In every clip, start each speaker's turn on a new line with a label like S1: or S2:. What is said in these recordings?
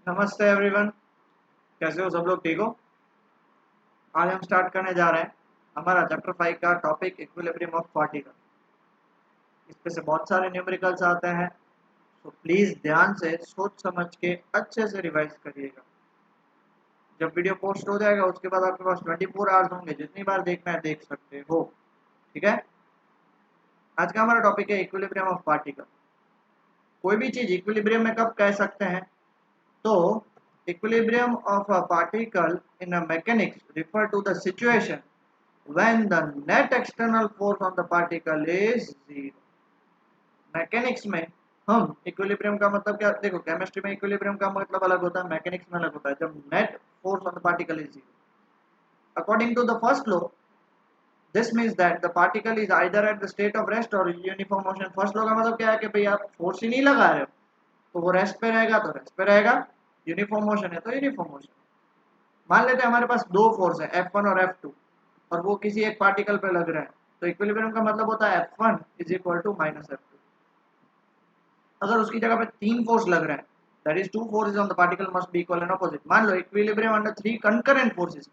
S1: नमस्ते एवरीवन। कैसे हो सब लोग? ठीक हो? आज हम स्टार्ट करने जा रहे हैं हमारा चैप्टर 5 का टॉपिक इक्विलिब्रियम ऑफ पार्टिकल। इसमें से बहुत सारे न्यूमेरिकल्स आते हैं, तो प्लीज़ ध्यान से सोच समझ के अच्छे से रिवाइज करिएगा। जब वीडियो पोस्ट हो जाएगा उसके बाद आपके पास 24 आवर्स होंगे, जितनी बार देखना है देख सकते हो। ठीक है? आज का हमारा टॉपिक है इक्विलिब्रियम ऑफ पार्टिकल। कोई भी चीज़ इक्विलिब्रियम में कब कह सकते हैं? तो equilibrium of a particle in a mechanics refer to the situation when the net external force on the particle is zero। Mechanics में हम इक्विलिब्रियम का मतलब क्या देखो, केमिस्ट्री में इक्विलिब्रियम का मतलब अलग होता है, मैकेनिक्स में अलग होता है। जब net force on the particle is zero according to the first law, this means that the particle is either at the state of rest और यूनिफॉर्म मोशन। फर्स्ट लॉ का मतलब क्या है कि भाई आप फोर्स ही नहीं लगा रहे हो तो वो रेस्ट पे रहेगा, तो रेस्ट पे रहेगा। यूनिफॉर्म मोशन है तो यूनिफॉर्म मोशन। मान लेते हैं हमारे पास दो फोर्स है F1 और F2 और वो किसी एक पार्टिकल पे लग रहे हैं, तो इक्विलिब्रियम का मतलब होता है F1 is equal to minus F2। अगर उसकी जगह पे तीन फोर्स लग रहे हैं, that is two forces on the particle must be equal and opposite. मान लो equilibrium under three concurrent forces.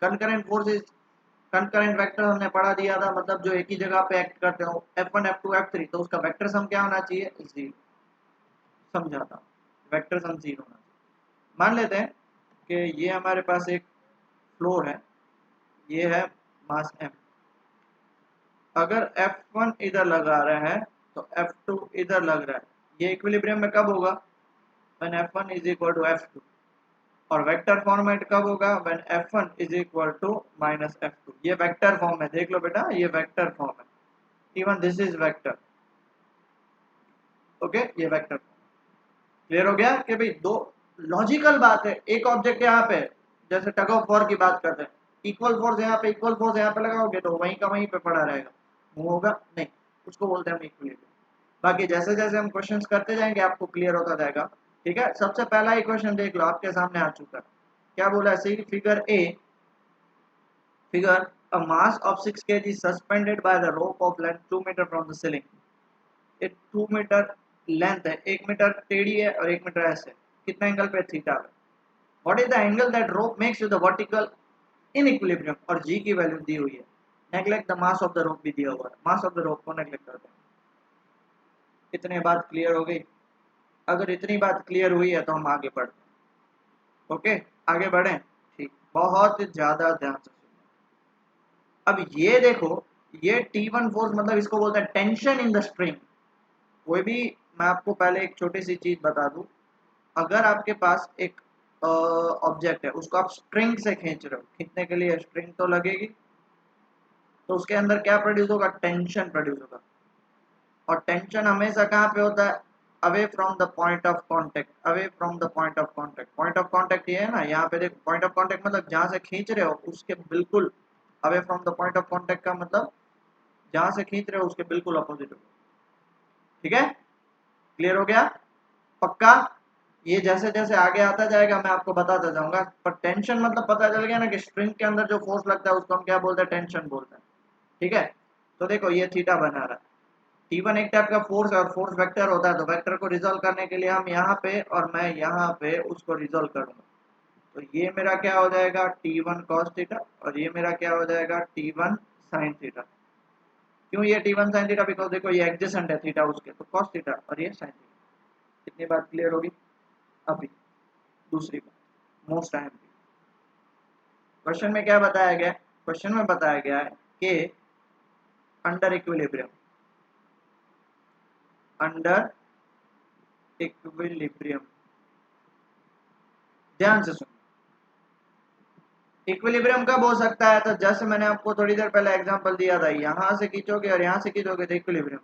S1: Concurrent vector हमने पढ़ा दिया था, मतलब जो एक ही जगह पे एक्ट करते हो, F1 F2 F3, तो उसका वेक्टर सम क्या होना चाहिए? जीरो। समझा था? वेक्टर सम जीरो होना चाहिए। मान लेते हैं कि ये हमारे पास एक फ्लोर है, ये है मास m। अगर F1 इधर लगा रहा है तो F2 इधर लग रहा है, ये इक्विलिब्रियम में कब होगा? When F1 is equal to F2। और वेक्टर फॉर्मेट कब होगा? When F1 is equal to minus F2। ये वेक्टर फॉर्म है, देख लो बेटा, ये वेक्टर फॉर्म है। Even this is vector. Okay, ये वेक्टर फॉर्म। क्लियर हो गया कि भाई दो लॉजिकल बात है। एक ऑब्जेक्ट यहाँ पे, जैसे टग ऑफ वॉर की बात करते हैं, इक्वल फोर्स यहाँ पे, इक्वल फोर्स यहाँ पे लगाओगे तो वहीं का वहीं पे पड़ा रहेगा, मूव होगा नहीं। उसको बोलते हैं हम इक्विलिब्रियम। बाकी जैसे जैसे हम क्वेश्चंस करते जाएंगे आपको क्लियर होता जाएगा। ठीक है, सबसे पहला ही क्वेश्चन देख लो, आपके सामने आ चुका है। क्या बोला है? See figure A, figure a mass of 6 kg suspended by the rope of length 2 meter from the ceiling। ये 2 मीटर लेंथ है, 1 मीटर टेढ़ी है और 1 मीटर ऐसे, कितना एंगल पे? थीटा पे। What is the angle that rope makes with the vertical in equilibrium? और जी की वैल्यू दी हुई है। Neglect the mass of the rope भी दिया हुआ है, मास ऑफ द रोप को नेग्लेक्ट करते हैं। इतने बात क्लियर हो गई? अगर इतनी बात क्लियर हुई है तो हम आगे बढ़ते हैं। ओके, आगे बढ़ें। ठीक, बहुत ज्यादा ध्यान से सुनिए। अब ये देखो, ये T1 फोर्स मतलब इसको बोलते हैं टेंशन इन द स्ट्रिंग। कोई भी, मैं आपको पहले एक छोटी सी चीज बता दूं, अगर आपके पास एक ऑब्जेक्ट है, उसको आप स्ट्रिंग से खींच रहे हो, खींचने के लिए स्ट्रिंग तो लगेगी, तो उसके अंदर क्या प्रोड्यूस होगा? टेंशन प्रोड्यूस होगा। और टेंशन हमेशा कहाँ पे होता है? Away from the point of contact. Away from the point of contact. Point of contact ये है ना, यहाँ पे देखो, पॉइंट ऑफ कांटेक्ट मतलब जहाँ से खींच रहे हो उसके बिल्कुल away from the point of contact का मतलब जहाँ से खींच रहे हो उसके बिल्कुल अपोजिट होगा। ठीक है, क्लियर हो गया? पक्का? ये जैसे जैसे आगे आता जाएगा मैं आपको बताता जाऊंगा, पर टेंशन मतलब पता चल गया ना कि स्ट्रिंग के अंदर जो फोर्स लगता है उसको हम क्या बोलते हैं? टेंशन बोलते हैं। ठीक है, तो देखो ये थीटा बना रहा है। T1 एक टाइप का फोर्स है और फोर्स वेक्टर होता है, तो वेक्टर को रिजोल्व करने के लिए हम यहाँ पे और मैं यहाँ पे उसको रिजोल्व करूंगा। तो ये मेरा क्या हो जाएगा? T1 cos थीटा, और ये मेरा क्या हो जाएगा? T1 sin theta. क्यों ये T1 sin थीटा? बिकॉज देखो ये एडजेसेंट है थीटा उसके, तो cos थीटा और ये sin थीटा। कितनी बात क्लियर होगी? अभी दूसरी बात, मोस्ट अहम। क्वेश्चन में क्या बताया गया? क्वेश्चन में बताया गया है कि अंडर इक्विलिब्रियम, अंडर इक्विलिब्रियम, ध्यान से सुनो, इक्विलिब्रियम कब हो सकता है? तो जैसे मैंने आपको थोड़ी देर पहले एग्जांपल दिया था, यहां से खींचोगे और यहां से खींचोगे तो इक्विलिब्रियम।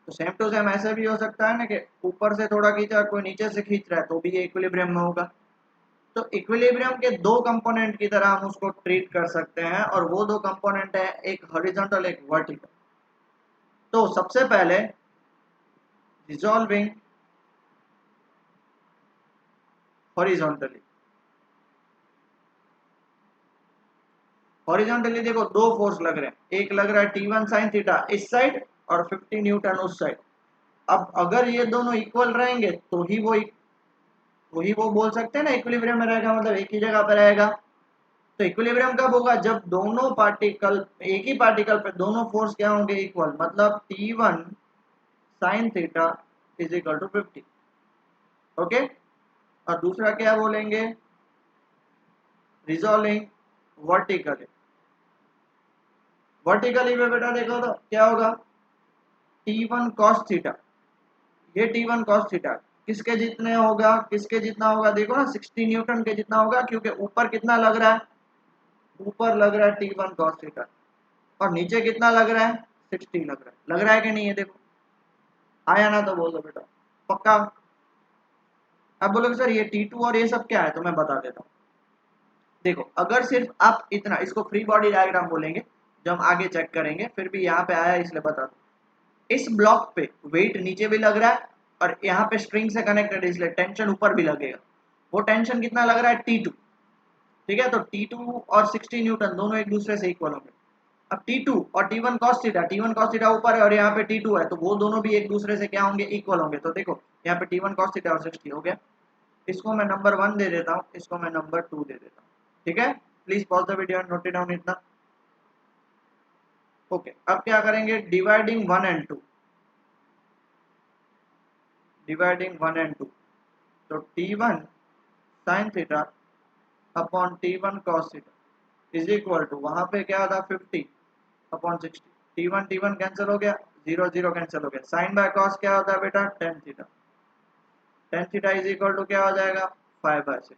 S1: तो सेम टू सेम ऐसे भी हो सकता है ना कि ऊपर से थोड़ा खींचा, कोई नीचे से खींच रहा है, तो भी ये इक्विलिब्रियम में होगा। तो इक्विलिब्रियम के दो कंपोनेंट की तरह हम उसको ट्रीट कर सकते हैं, और वो दो कंपोनेंट है, एक हॉरिजॉन्टल एक वर्टिकल। तो सबसे पहले रिजॉल्विंग हॉरिजॉन्टली। हॉरिजॉन्टली देखो दो फोर्स लग रहे हैं, एक लग रहा है T1 sin थीटा इस साइड और 50 न्यूटन उस साइड। अब अगर ये दोनों इक्वल रहेंगे तो ही वो वही वो बोल सकते हैं ना इक्विलिब्रियम में रहेगा मतलब एक ही जगह पे रहेगा। तो इक्विलिब्रियम कब होगा, जब दोनों पार्टिकल, एक ही पार्टिकल पे दोनों फोर्स क्या होंगे, इक्वल, मतलब T1 sin theta is equal to 50। Okay, और दूसरा क्या बोलेंगे, रिजॉल्विंग वर्टिकली। वर्टिकली में बेटा देखो तो क्या होगा, T1 cos थीटा, ये T1 cos थीटा किसके जितने होगा, किसके जितना होगा, देखो ना 60 न्यूटन के जितना होगा, क्योंकि ऊपर कितना लग रहा है, ऊपर लग रहा है T1 cos थीटा, और नीचे कितना लग रहा है, 60 लग रहा है कि नहीं, ये देखो आया ना, तो बोल दो बेटा पक्का। अब बोलोगे सर ये T2 और ये सब क्या है, तो मैं बता देता हूँ। देखो अगर सिर्फ आप इतना, इसको फ्री बॉडी डायग्राम बोलेंगे, जब हम आगे चेक करेंगे, फिर भी यहाँ पे आया इसलिए बता दूं। इस ब्लॉक पे वेट नीचे भी लग रहा है, और यहाँ पे स्ट्रिंग से कनेक्टेड है, इसलिए टेंशन ऊपर भी लगेगा। वो टेंशन कितना लग रहा है, T2। ठीक है, तो T2 और 60 न्यूटन दोनों एक दूसरे से इक्वल होंगे। अब T2 और T1 cos theta, T1 cos theta ऊपर है और यहाँ पे T2 है, तो वो दोनों भी एक दूसरे से क्या होंगे, इक्वल होंगे। तो देखो यहाँ पे T1 cos थीटा और 60 हो गया। इसको मैं नंबर 1 दे देता हूँ, इसको मैं नंबर 2 दे देता हूँ। ठीक है, please pause the video and note it down इतना। ओके, अब क्या करेंगे, डिवाइडिंग 1 एंड 2, डिवाइडिंग 1 एंड 2, तो T1 sin theta upon T1 cos theta is equal to, वहां पे क्या था 50 अपॉन 60, T1 T1 कैंसिल हो गया, 0 0 कैंसिल हो गया, साइन बाय कॉस क्या होता है बेटा, tan theta, tan theta is equal to क्या हो जाएगा, 5/6।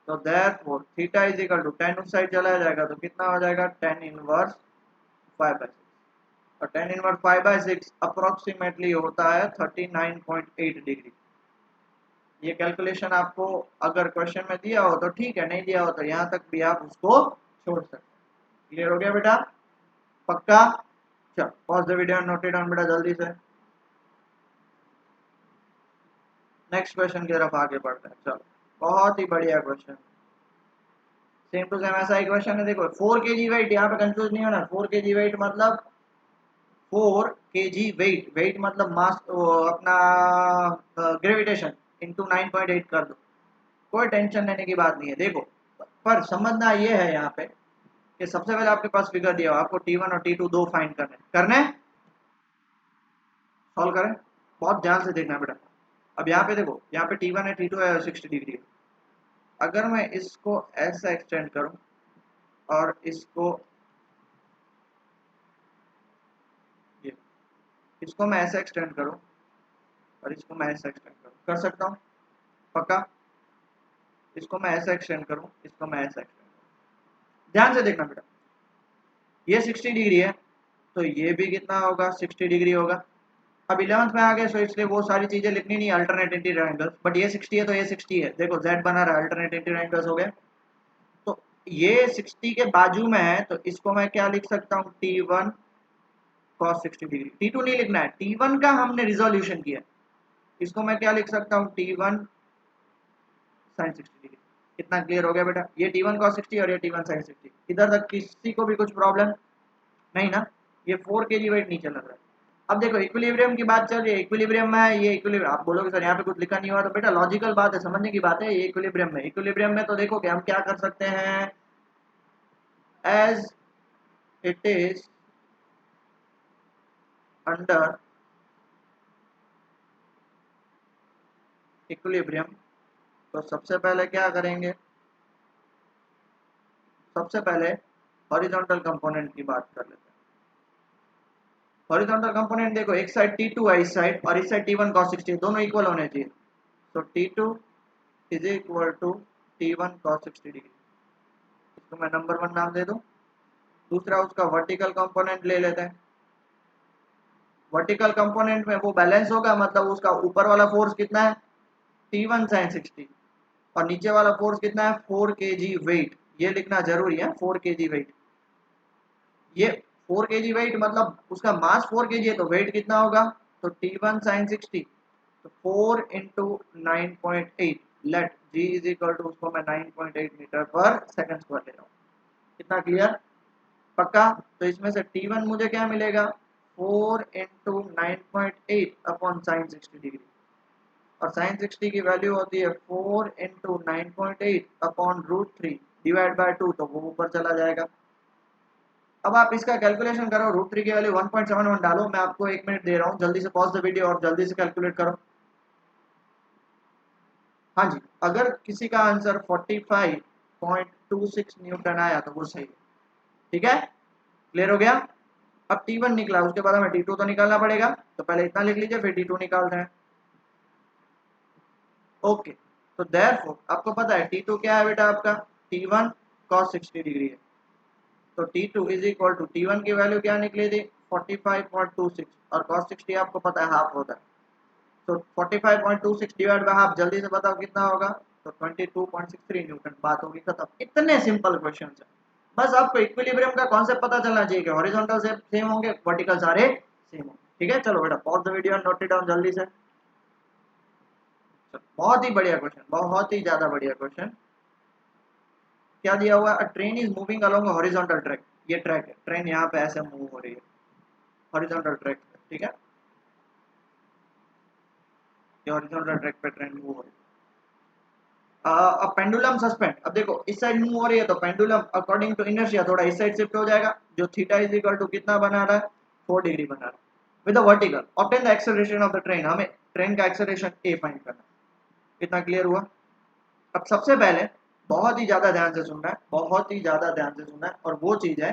S1: तो therefore theta is equal to tan उस साइड चला जाएगा तो कितना हो जाएगा, tan इनवर्स 5/6, और tan इनवर्स 5/6 अप्रोक्सीमेटली होता है 39.8 डिग्री। ये कैलकुलेशन आपको अगर क्वेश्चन में दिया हो तो ठीक है, नहीं दिया हो तो यहाँ तक भी आप उसको छोड़ सकते हैं। क्लियर हो गया बेटा, पक्का। चल pause the video, note it down बेटा जल्दी से। नेक्स्ट क्वेश्चन की तरफ आगे बढ़ते हैं। चलो बहुत ही बढ़िया क्वेश्चन, सेम टू सेम ऐसा ही क्वेश्चन है। देखो 4 kg वेट, यहाँ पे कंफ्यूज नहीं होना। 4 kg वेट मतलब 4 kg वेट, वेट मतलब मास, अपना ग्रेविटेशन इंटू 9.8 कर दो, कोई टेंशन लेने की बात नहीं है। देखो पर समझना ये है यहाँ पे कि सबसे पहले आपके पास फिगर दिया हो, आपको T1 और T2 दो फाइंड करने सॉल्व करें, बहुत ध्यान से देखना बेटा। अब यहाँ पे देखो, यहाँ पे T1 है, T2 है और 60 डिग्री है। अगर मैं इसको ऐसा एक्सटेंड करूं और इसको ये, इसको मैं ऐसा एक्सटेंड करूं और इसको मैं ऐसा एक्सटेंड करूं, कर सकता हूं पक्का। इसको मैं ऐसा एक्सटेंड करूं, इसको मैं ऐसा एक्सटेंड करूं, ध्यान से देखना बेटा। ये 60 डिग्री है, तो ये भी कितना होगा, 60 डिग्री होगा। अब 11th में आ गए, सो इसलिए वो सारी चीजें लिखनी नहीं, अल्टरनेट इंटीरियर एंगल्स, बट ये 60 है तो ये 60 है। देखो Z बना रहा है, अल्टरनेट इंटीरियर एंगल्स हो गए। तो ये 60 के बाजू में है, तो इसको मैं क्या लिख सकता हूँ, T1 cos 60 डिग्री। T2 नहीं लिखना है, T1 का हमने रिजोल्यूशन किया, इसको मैं क्या लिख सकता हूँ, T1 sin 60 डिग्री। कितना क्लियर हो गया बेटा, ये T1 cos 60 और ये T1 sin 60। इधर तक किसी को भी कुछ प्रॉब्लम नहीं ना, ये 4 kg वेट नीचे लग रहा है। अब देखो इक्विलिब्रियम की बात चल रही है, इक्विलिब्रियम में है ये इक्विलिब्रियम। आप बोलोगे सर यहाँ पे कुछ लिखा नहीं हुआ, तो बेटा लॉजिकल बात है, समझने की बात है। ये इक्विलिब्रियम में, इक्विलिब्रियम में तो देखो कि हम क्या कर सकते हैं, as it is under equilibrium, तो सबसे पहले क्या करेंगे, सबसे पहले हॉरिजॉन्टल कंपोनेंट की बात कर लेते हैं। हॉरिजॉन्टल कंपोनेंट देखो, एक साइड T2 है इस साइड, और इस साइड T1 cos 60, दोनों इक्वल होने चाहिए। तो T2 is equal to T1 cos 60 degree, इसको मैं नंबर 1 नाम दे दूं। दूसरा उसका वर्टिकल कंपोनेंट ले लेते हैं। वर्टिकल कंपोनेंट में वो बैलेंस होगा, मतलब उसका ऊपर वाला फोर्स कितना है, T1 sin 60, और नीचे वाला फोर्स कितना है, 4 kg वेट। ये लिखना जरूरी है, 4 kg वेट। ये 4 kg वेट मतलब उसका मास 4 kg है, तो वेट कितना होगा, तो T1 sin 60, तो 4 into 9.8, let G is equal to, उसको मैं 9.8 मीटर पर सेकंड स्क्वायर ले रहा हूँ। कितना क्लियर, पक्का। तो इसमें से T1 मुझे क्या मिलेगा, 4 इंटू 9.8 अपॉन साइन 60 डिग्री, और साइन 60 की वैल्यू होती है 4 इंटू 9.8 अपॉन √3 डिवाइड बाय 2, तो वो ऊपर चला जाएगा। अब आप इसका कैलकुलेशन करो, √3 की वैल्यू 1.71 डालो। मैं आपको 1 मिनट दे रहा हूँ, जल्दी से पॉज द वीडियो और जल्दी से कैलकुलेट करो। हाँ जी, अगर किसी का आंसर 45.26 न्यूटन आया तो वो सही है। ठीक है, क्लियर हो गया। अब T1 निकला, उसके बाद हमें T2 तो निकालना पड़ेगा, तो पहले इतना लिख लीजिए फिर T2 निकालते हैं। ओके, तो देयरफॉर आपको पता है T2 क्या है बेटा, आपका T1 cos 60 डिग्री है। तो T2 is equal to T1 की वैल्यू क्या निकली थी 45.26, और cos 60 आपको पता है हाफ होता है। तो 45.26 डिवाइड बाय हाफ, जल्दी से बताओ कितना होगा, तो 22.63 न्यूटन। बात होगी खत्म। इतने सिंपल क्वेश्चन है, बस आपको इक्विलिब्रियम का कॉन्सेप्ट पता चलना चाहिए कि हॉरिजॉन्टल से सेम होंगे, वर्टिकल सारे सेम होंगे। ठीक है, चलो बेटा pause the video, note it down जल्दी से। बहुत ही बढ़िया क्वेश्चन, बहुत ही ज्यादा बढ़िया क्वेश्चन। क्या दिया हुआ है, train is moving along horizontal track. ये ट्रैक है, ट्रेन यहाँ पे ऐसे मूव हो रही है हॉरिजॉन्टल ट्रैक पे। ठीक है, ये हॉरिजॉन्टल ट्रैक पे ट्रेन मूव हो रही है। अब पेंडुलम सस्पेंड, अब देखो इस साइड मूव हो रही है तो पेंडुलम अकॉर्डिंग टू इनर्शिया थोड़ा इस साइड शिफ्ट हो जाएगा, जो थीटा इज इक्वल टू कितना बना रहा है 4 डिग्री बना रहा है with the vertical. Obtain the acceleration of the train, हमें ट्रेन का एक्सेलरेशन ए फाइंड करना है। कितना क्लियर हुआ। अब सबसे पहले बहुत ही ज्यादा ध्यान से सुनना है, बहुत ही ज्यादा ध्यान से सुनना है, और वो चीज है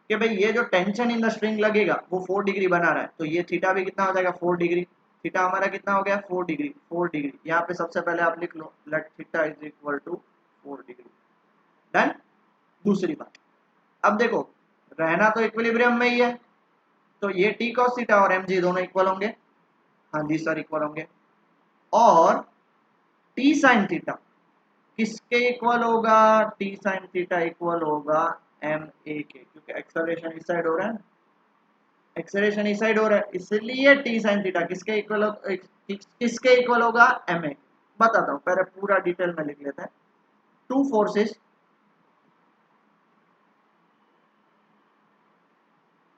S1: कि भाई ये जो टेंशन इन द स्ट्रिंग लगेगा वो 4 डिग्री बना रहा है, तो ये थीटा भी कितना हो जाएगा 4 डिग्री। थीटा हमारा कितना हो गया 4 डिग्री, 4 डिग्री यहाँ पे सबसे पहले आप लिख लो, let theta is equal to 4 degree. Done. दूसरी बात, अब देखो रहना तो इक्विलिब्रियम में ही है, तो ये टी कॉस थीटा और एम जी दोनों इक्वल होंगे। हाँ जी सर इक्वल होंगे। और टी साइन थीटा किसके इक्वल होगा, टी साइन थीटा इक्वल होगा एम ए के, क्योंकि एक्सेलरेशन इस साइड हो रहा है ना, एक्सेलरेशन इस साइड हो रहा है, इसलिए टी साइन थीटा किसके इक्वल किसके इक्वल होगा एम ए। बताता हूँ, पहले पूरा डिटेल में लिख लेते हैं। Two forces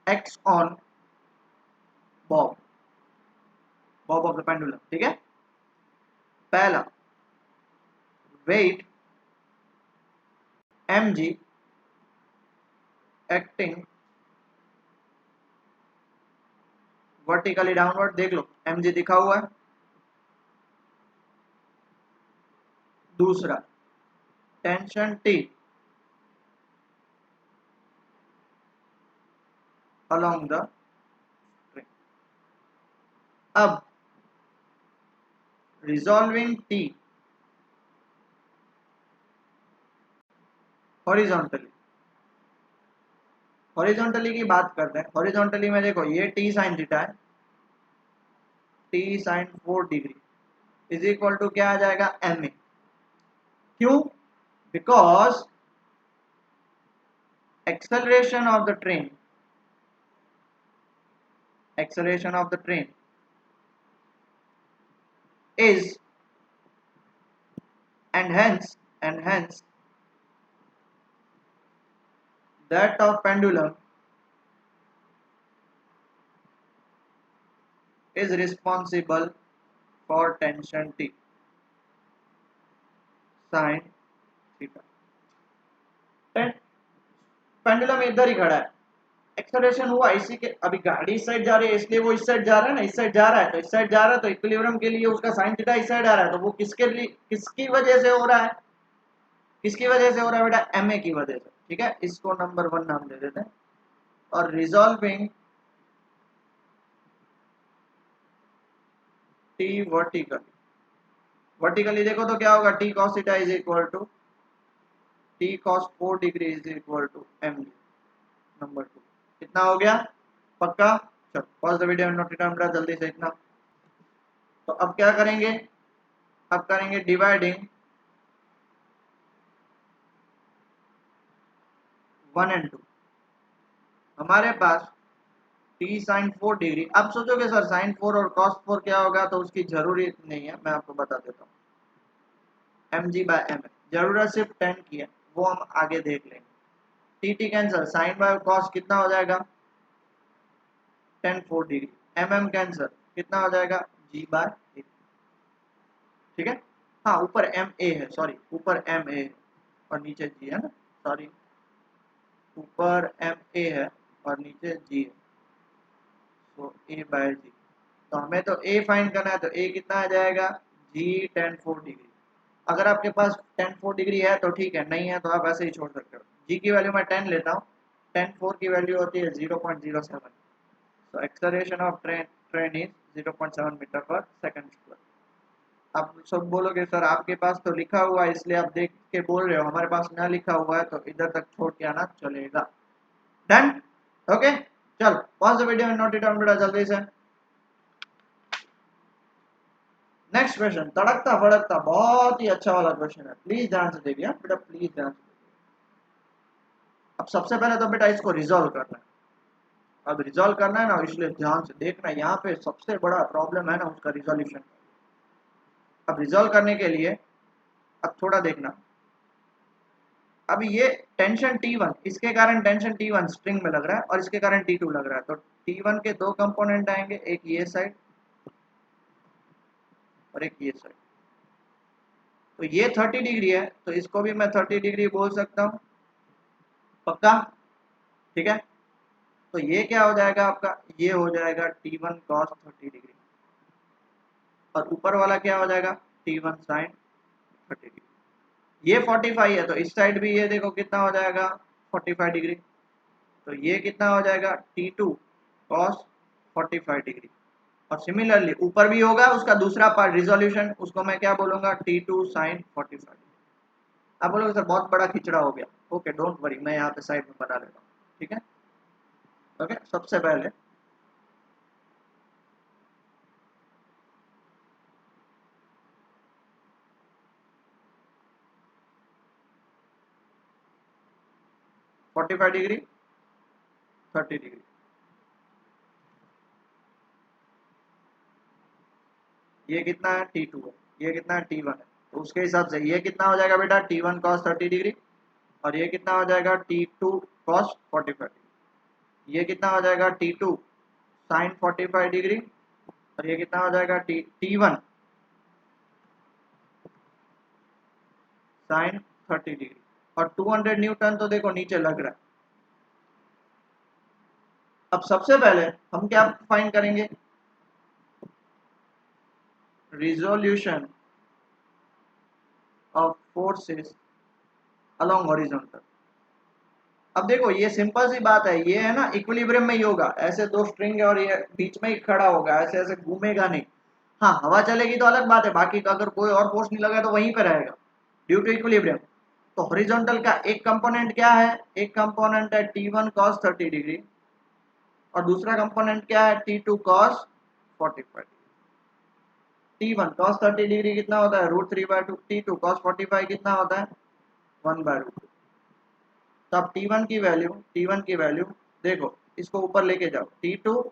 S1: act on bob, bob of the pendulum. ठीक है, पहला weight M G acting vertically downward, देख लो एम जी दिखा हुआ है। दूसरा tension T along the string। अब रिजॉल्विंग टी हॉरिजॉन्टली, हॉरिजॉन्टली की बात करते हैं। हॉरिजॉन्टली में देखो ये टी साइन थीटा है, T sine 4 degree is equal to क्या आ जाएगा एम ए। क्यों, because acceleration of the train, acceleration of the train is and hence that of pendulum is responsible for tension T sin theta। Pendulum इधर ही खड़ा है, acceleration हुआ इसी के, अभी गाड़ी इस साइड जा रही है इसलिए वो इस साइड जा रहा है ना, इस साइड जा रहा है तो इस साइड जा रहा है, तो इक्विलिब्रियम के लिए उसका साइन थीटा इस साइड आ रहा है, तो वो किसके लिए किसकी वजह से हो रहा है, किसकी वजह से हो रहा है बेटा एम ए की वजह से। ठीक है, इसको नंबर 1 नाम दे देते हैं। और रिजॉल्विंग टी वर्टिकली, वर्टिकली देखो तो क्या होगा T cos theta is equal to T cos 4 degree is equal to M D number 2। कितना हो गया पक्का। चलो pause the video, note it down जल्दी से इतना। तो अब क्या करेंगे, अब करेंगे डिवाइडिंग 1 और 2। हमारे पास टी साइन 4 डिग्री, अब सोचोगे सर साइन 4 और कॉस 4 क्या होगा, तो उसकी जरूरी नहीं है, मैं आपको बता देता हूँ। M G by M A, जरूरत सिर्फ 10 की है, वो हम आगे देख लेंगे। T T cancel, sine by cos कितना हो जाएगा 10 4 डिग्री, एम एम कैंसर कितना हो जाएगा जी बाय ए। ठीक है। हाँ ऊपर एम ए है, सॉरी ऊपर एम ए और नीचे जी है ना, सॉरी ऊपर एम ए है और नीचे जी है, तो ए बाय जी। तो हमें तो ए फाइंड करना है, तो ए कितना आ जाएगा जी टेन 4 डिग्री। अगर आपके पास टेन 4 डिग्री है तो ठीक है, नहीं है तो आप ऐसे ही छोड़ सकते हो। जी की वैल्यू मैं 10 लेता हूँ, टेन 4 की वैल्यू होती है 0.07। तो acceleration of train is 0.7 metre पर सेकंड स्क्वायर। आप सब बोलोगे सर आपके पास तो लिखा हुआ है इसलिए आप देख के बोल रहे हो, हमारे पास ना लिखा हुआ है तो इधर तक छोड़ के आना चलेगा। Done, okay. चल pause the video and note it down बेटा जल्दी से। नेक्स्ट क्वेश्चन तड़कता भड़कता बहुत ही अच्छा वाला क्वेश्चन है, प्लीज ध्यान से देखिए बेटा, प्लीज ध्यान से। अब सबसे पहले तो बेटा इसको रिजॉल्व करना है। अब रिजॉल्व करना है ना, इसलिए ध्यान से देखना, यहाँ पे सबसे बड़ा प्रॉब्लम है ना उसका रिजोल्यूशन। अब रिजॉल्व करने के लिए अब थोड़ा देखना, अब ये टेंशन T1, इसके कारण टेंशन T1 स्ट्रिंग में लग रहा है और इसके कारण T2 लग रहा है, तो T1 के दो कंपोनेंट आएंगे, एक ये साइड और एक ये साइड। तो ये 30 डिग्री है तो इसको भी मैं 30 डिग्री बोल सकता हूँ, पक्का, ठीक है। तो ये क्या हो जाएगा आपका, ये हो जाएगा T1 cos 30 डिग्री और ऊपर वाला क्या हो जाएगा T1 sin 30 डिग्री। ये 45 है तो इस साइड भी ये देखो कितना हो जाएगा 45 डिग्री, तो ये कितना हो जाएगा T2 cos 45 डिग्री। और सिमिलरली ऊपर भी होगा उसका दूसरा पार्ट रिजोल्यूशन, उसको मैं क्या बोलूंगा T2 sin 45। आप बोलोगे सर बहुत बड़ा खिचड़ा हो गया, ओके डोंट वरी, मैं यहाँ पे साइड में बना लेता हूँ, ठीक है। ओके सबसे पहले फोर्टी फाइव डिग्री 30 डिग्री, ये कितना है T2 है, ये कितना है T1 है, तो उसके हिसाब से ये कितना हो जाएगा बेटा T1 cos 30 डिग्री और ये कितना हो जाएगा T2 cos 45 डिग्री। ये कितना हो जाएगा T2 sin 45 डिग्री और ये कितना हो जाएगा T1 sin 30 डिग्री। और 200 न्यूटन तो देखो नीचे लग रहा है। अब सबसे पहले हम क्या फाइंड करेंगे, resolution of forces along horizontal. अब देखो ये सिंपल सी बात है, ये है ना इक्विलिब्रियम में ही होगा, ऐसे दो स्ट्रिंग है और ये बीच में ही खड़ा होगा, ऐसे ऐसे घूमेगा नहीं। हाँ हवा चलेगी तो अलग बात है, बाकी का अगर कोई और फोर्स नहीं लगा तो वहीं पे रहेगा ड्यू टू इक्विलिब्रियम। तो हॉरिजॉन्टल का एक कंपोनेंट क्या है, एक कंपोनेंट है T1 cos 30 डिग्री और दूसरा कंपोनेंट क्या है T2 cos 45। T1 cos 30 degree कितना होता है √3/2, T2 cos 45 कितना होता है 1/2। तो अब T1 की वैल्यू देखो, इसको ऊपर लेके जाओ, T2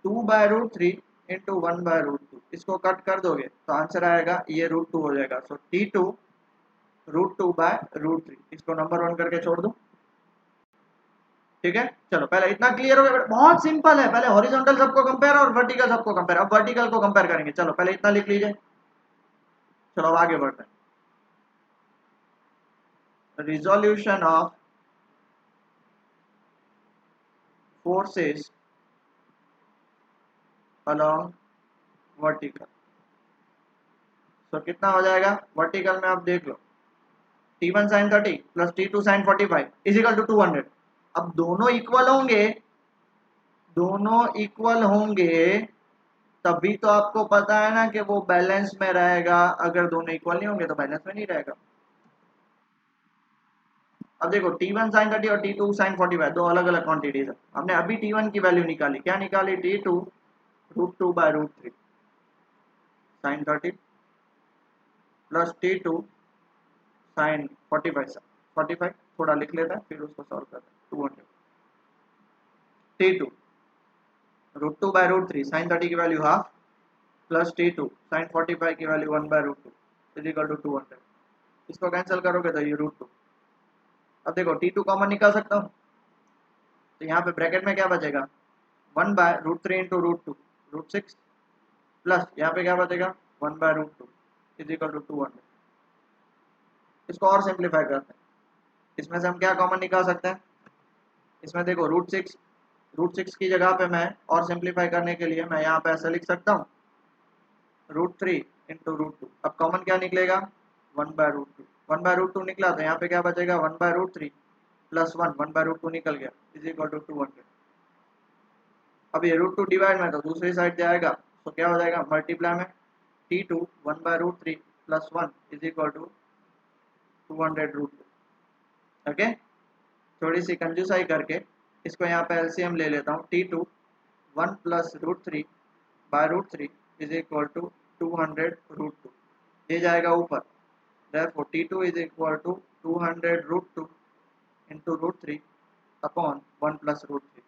S1: 2/√3 इंटू 1/√2, इसको कट कर दोगे तो आंसर आएगा ये √2 हो जाएगा। सो T2 √2/√3, इसको नंबर 1 करके छोड़ दो, ठीक है। चलो पहले इतना क्लियर हो गया, बहुत सिंपल है, पहले हॉरिजॉन्टल सबको कंपेयर और वर्टिकल सबको कंपेयर। अब वर्टिकल को कंपेयर करेंगे, चलो पहले इतना लिख लीजिए। चलो अब आगे बढ़ते हैं, resolution of forces along vertical. तो कितना हो जाएगा वर्टिकल में, आप देख लो T1 sin 30 plus T2 sin 45 is equal to 200। अब दोनों इक्वल होंगे तभी तो आपको पता है ना कि वो बैलेंस में रहेगा, अगर दोनों इक्वल नहीं होंगे तो बैलेंस में नहीं रहेगा। अब देखो T1 sin 30 और T2 sin 45 दो अलग अलग क्वांटिटीज है। हमने अभी T1 की वैल्यू निकाली, क्या निकाली T2 √2/√3 sin 30 plus T2 sin 45 थोड़ा लिख लेता है फिर उसको सॉल्व करते हैं। 200 T2 √2/√3 sin 30 की value half plus T2 sin 45 की वैल्यू 1/√2 इजिकल टू 200। इसको कैंसिल करोगे तो ये √2। अब देखो T2 कॉमन निकाल सकता हूँ, तो यहाँ पे ब्रैकेट में क्या बचेगा 1/√3 इंटू √2 √6 प्लस यहाँ पे क्या बचेगा 1/√2 इज इक्वल टू 200। इसको और सिंप्लीफाई करते हैं, इसमें से हम क्या कॉमन निकाल सकते हैं, इसमें देखो रूट सिक्स की जगह पे मैं और सिंप्लीफाई करने के लिए मैं यहाँ पे ऐसे लिख सकता हूँ √3 इंटू √2। अब कॉमन क्या निकलेगा 1/√2, 1/√2 निकला तो यहाँ पे क्या बचेगा 1/√3 प्लस 1/√2 निकल गया इज इक्वल टू 200। अब ये √2 डिवाइड में तो दूसरी साइड जाएगा, तो क्या हो जाएगा मल्टीप्लाई में T2 1/√3 plus 1 is equal to 200√2। Okay, थोड़ी सी कंजूसाई करके इसको यहाँ पे एलसीएम ले लेता हूँ, T2 1 plus √3/√3 is equal to 200√2, ये जाएगा ऊपर, therefore T2 is equal to 200√2 into √3 upon 1 plus √3।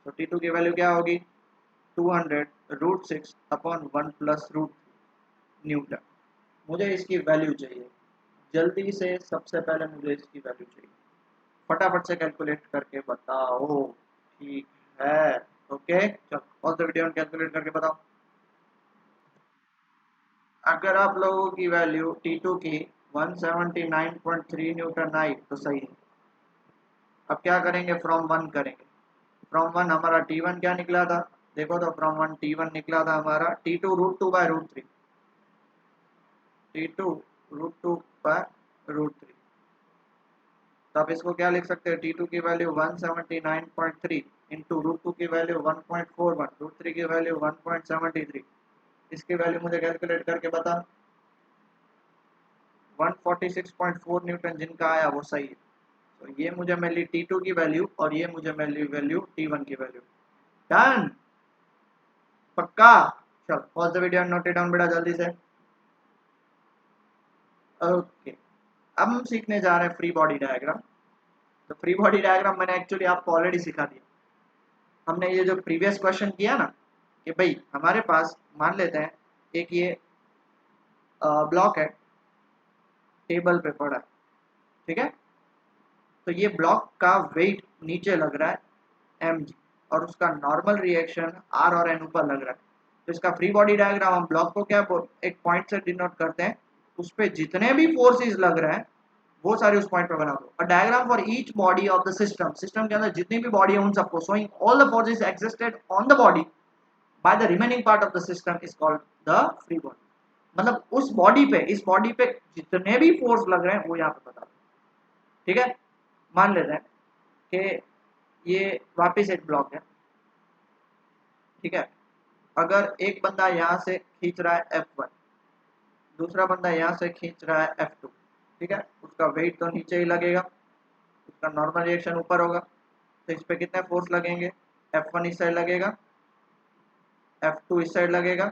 S1: तो T2 की वैल्यू क्या होगी 200√6 अपॉन 1 प्लस √3 न्यूटन। मुझे इसकी वैल्यू चाहिए, जल्दी से सबसे पहले मुझे इसकी वैल्यू चाहिए, फटाफट से कैलकुलेट करके बताओ। ठीक है, ओके चलो ऑल द वीडियो कैलकुलेट करके बताओ। अगर आप लोगों की वैल्यू T2 की 179.3 न्यूटन आई तो सही है। अब क्या करेंगे फ्रॉम 1 करेंगे, फ्रॉम 1 हमारा T1 क्या निकला था, देखो तो फ्रॉम 1 T1 निकला था हमारा T2 √2/√3, T2 √2/√3। तो आप इसको क्या लिख सकते हैं T2 की वैल्यू 179.3 इंटू √2 की वैल्यू 1.41, √3 की वैल्यू 1.73। इसकी वैल्यू मुझे कैलकुलेट करके बता, 146.4 न्यूटन जिनका आया वो सही है। तो ये मुझे मिली T2 की वैल्यू और ये मुझे मिली वैल्यू T1 की वैल्यू। डन, पक्का। चल pause the video and note it down बेटा जल्दी से। ओके, अब हम सीखने जा रहे हैं फ्री बॉडी डायग्राम। तो फ्री बॉडी डायग्राम मैंने एक्चुअली आपको ऑलरेडी सिखा दिया। हमने ये जो प्रीवियस क्वेश्चन किया ना कि भाई हमारे पास मान लेते हैं एक ये ब्लॉक है, टेबल पे पड़ा है, ठीक है, तो ये ब्लॉक का वेट नीचे लग रहा है mg और उसका नॉर्मल रिएक्शन r और n ऊपर लग रहा है। तो इसका फ्री बॉडी डायग्राम हम ब्लॉक को क्या एक पॉइंट से डिनोट करते हैं, उस पे जितने भी फोर्सेस लग रहे हैं वो सारे उस पॉइंट पे बना दो। A diagram for each body of the system, system के अंदर जितनी भी बॉडी है उन सबको showing all the forces existed on the body by the remaining part of the system is called the free body. मतलब उस बॉडी पे, इस बॉडी पे जितने भी फोर्स लग रहे हैं वो यहाँ पे बता दो, ठीक है। मान लेते हैं कि ये वापस एक ब्लॉक है, ठीक है, अगर एक बंदा यहाँ से खींच रहा है F1, दूसरा बंदा यहाँ से खींच रहा है F2, ठीक है, उसका वेट तो नीचे ही लगेगा, उसका नॉर्मल रिएक्शन ऊपर होगा। तो इस पे कितने फोर्स लगेंगे, F1 इस साइड लगेगा, F2 इस साइड लगेगा,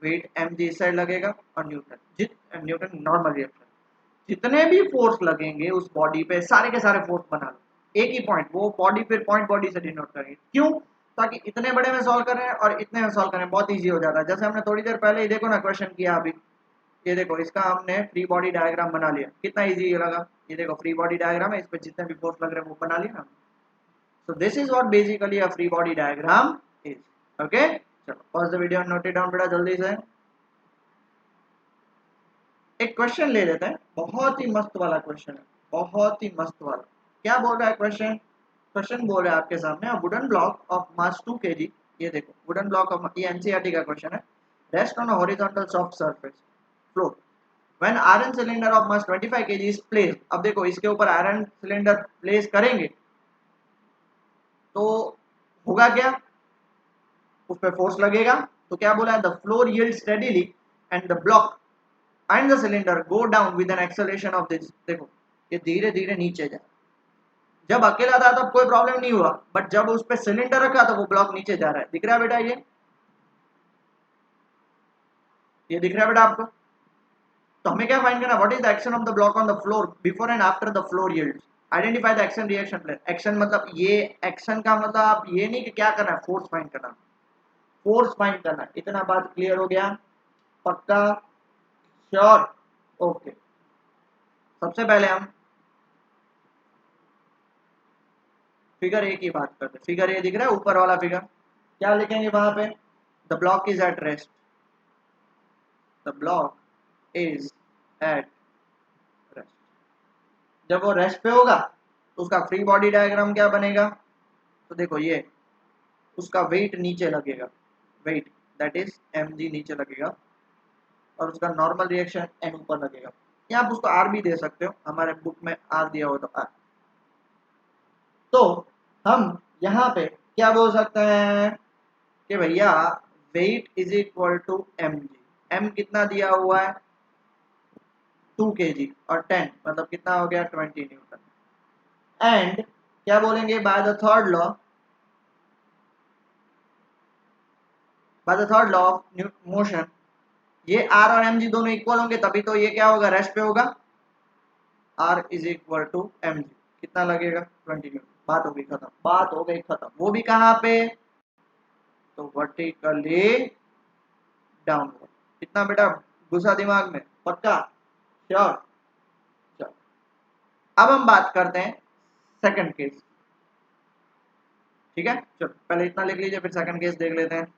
S1: वेट mg इस साइड लगेगा और न्यूटन नॉर्मल रिएक्शन। जितने भी फोर्स लगेंगे उस बॉडी पे सारे के सारे फोर्स बना लो एक ही पॉइंट, वो बॉडी फिर पॉइंट बॉडी से डिनोट करेंगे। क्यों, ताकि इतने बड़े में सॉल्व करें और इतने में सॉल्व करें, बहुत इजी हो जाता है। जैसे हमने थोड़ी देर पहले ही देखो ना क्वेश्चन किया अभी, ये देखो इसका हमने फ्री बॉडी डायग्राम बना लिया, कितना इजी लगा। ये देखो फ्री बॉडी डायग्राम है, इस पे जितने भी फोर्स लग रहे हैं वो बना लिया ना। So this is what basically a free body diagram is. Okay चलो pause the video, note it down बेटा जल्दी से। एक क्वेश्चन ले लेते हैं, बहुत ही मस्त वाला क्वेश्चन है, बहुत ही मस्त वाला। क्या बोल रहा है क्वेश्चन, क्वेश्चन बोल रहा है आपके सामने, wooden block of mass 2 kg, ये देखो वुडन ब्लॉक ऑफ, ये एनसीईआरटी का क्वेश्चन है, rest on a horizontal soft surface floor when iron cylinder of mass 25 kg is placed. अब देखो इसके ऊपर आयरन सिलेंडर प्लेस करेंगे तो होगा क्या, उस पर फोर्स लगेगा। तो क्या बोला है, the floor yield steadily and the block and the cylinder go down with an acceleration of this. देखो ये धीरे धीरे नीचे जा, जब अकेला था तब कोई प्रॉब्लम नहीं हुआ, बट जब उस पे सिलेंडर रखा तो वो ब्लॉक नीचे जा रहा है। दिख रहा है बेटा, ये दिख रहा है बेटा आपको। तो हमें क्या फाइंड करना, what is the action of the block on the floor before and after the floor yield. Identify the action reaction plane. Action मतलब ये एक्शन का मतलब आप ये नहीं कि क्या करना है, फोर्स फाइंड करना, फोर्स फाइंड करना है। इतना बात क्लियर हो गया, पक्का, श्योर, ओके। सबसे पहले हम फिगर ए की बात करते हैं। फिगर ए दिख रहा है ऊपर वाला फिगर, क्या लिखेंगे वहां पे, the block is at rest, the block is at rest. जब वो रेस्ट पे होगा तो उसका फ्री बॉडी डायग्राम क्या बनेगा? तो देखो ये उसका वेट नीचे लगेगा, वेट दैट इज mg नीचे लगेगा, और उसका नॉर्मल रिएक्शन n ऊपर लगेगा। या आप उसको r भी दे सकते हो, हमारे बुक में r दिया हो तो r। तो हम यहाँ पे क्या बोल सकते हैं कि भैया weight is equal to mg, m कितना दिया हुआ है 2 kg, और 10 मतलब कितना हो गया 20 न्यूटन। एंड क्या बोलेंगे by the third law, by the third law of motion, ये r और mg दोनों इक्वल होंगे तभी तो ये क्या होगा रेस्ट पे होगा। r is equal to mg कितना लगेगा 20 न्यूटन। बात हो गई खत्म, बात हो गई खत्म। वो भी कहाँ पे? तो वर्टिकली डाउनवर्ड। कितना बेटा घुसा दिमाग में? पक्का? श्योर? चलो अब हम बात करते हैं सेकंड केस। ठीक है, चलो पहले इतना लिख लीजिए, फिर सेकंड केस देख लेते हैं।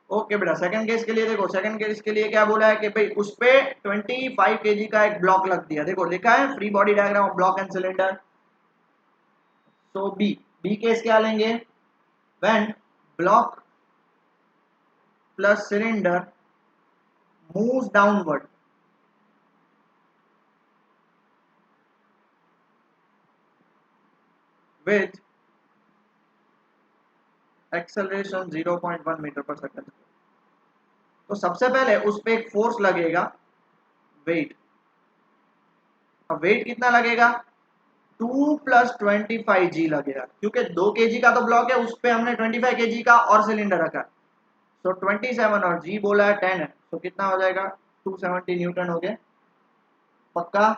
S1: ओके बेटा, सेकंड केस के लिए देखो, सेकंड केस के लिए क्या बोला है कि भाई उस पे 25 kg का एक ब्लॉक लग दिया। देखो लिखा है free body diagram of block and cylinder. So B case क्या लेंगे? When block plus cylinder moves downward with acceleration 0.1 metre पर सेकंड। तो सबसे पहले उस पे एक फोर्स लगेगा, वेट। अब वेट कितना लगेगा? 2 + 25 g लगेगा, क्योंकि 2 kg का तो ब्लॉक है, उस पे हमने 25 kg का और सिलेंडर रखा है। तो 27 और g बोला है 10 है, तो कितना हो जाएगा 270 न्यूटन हो गया। पक्का?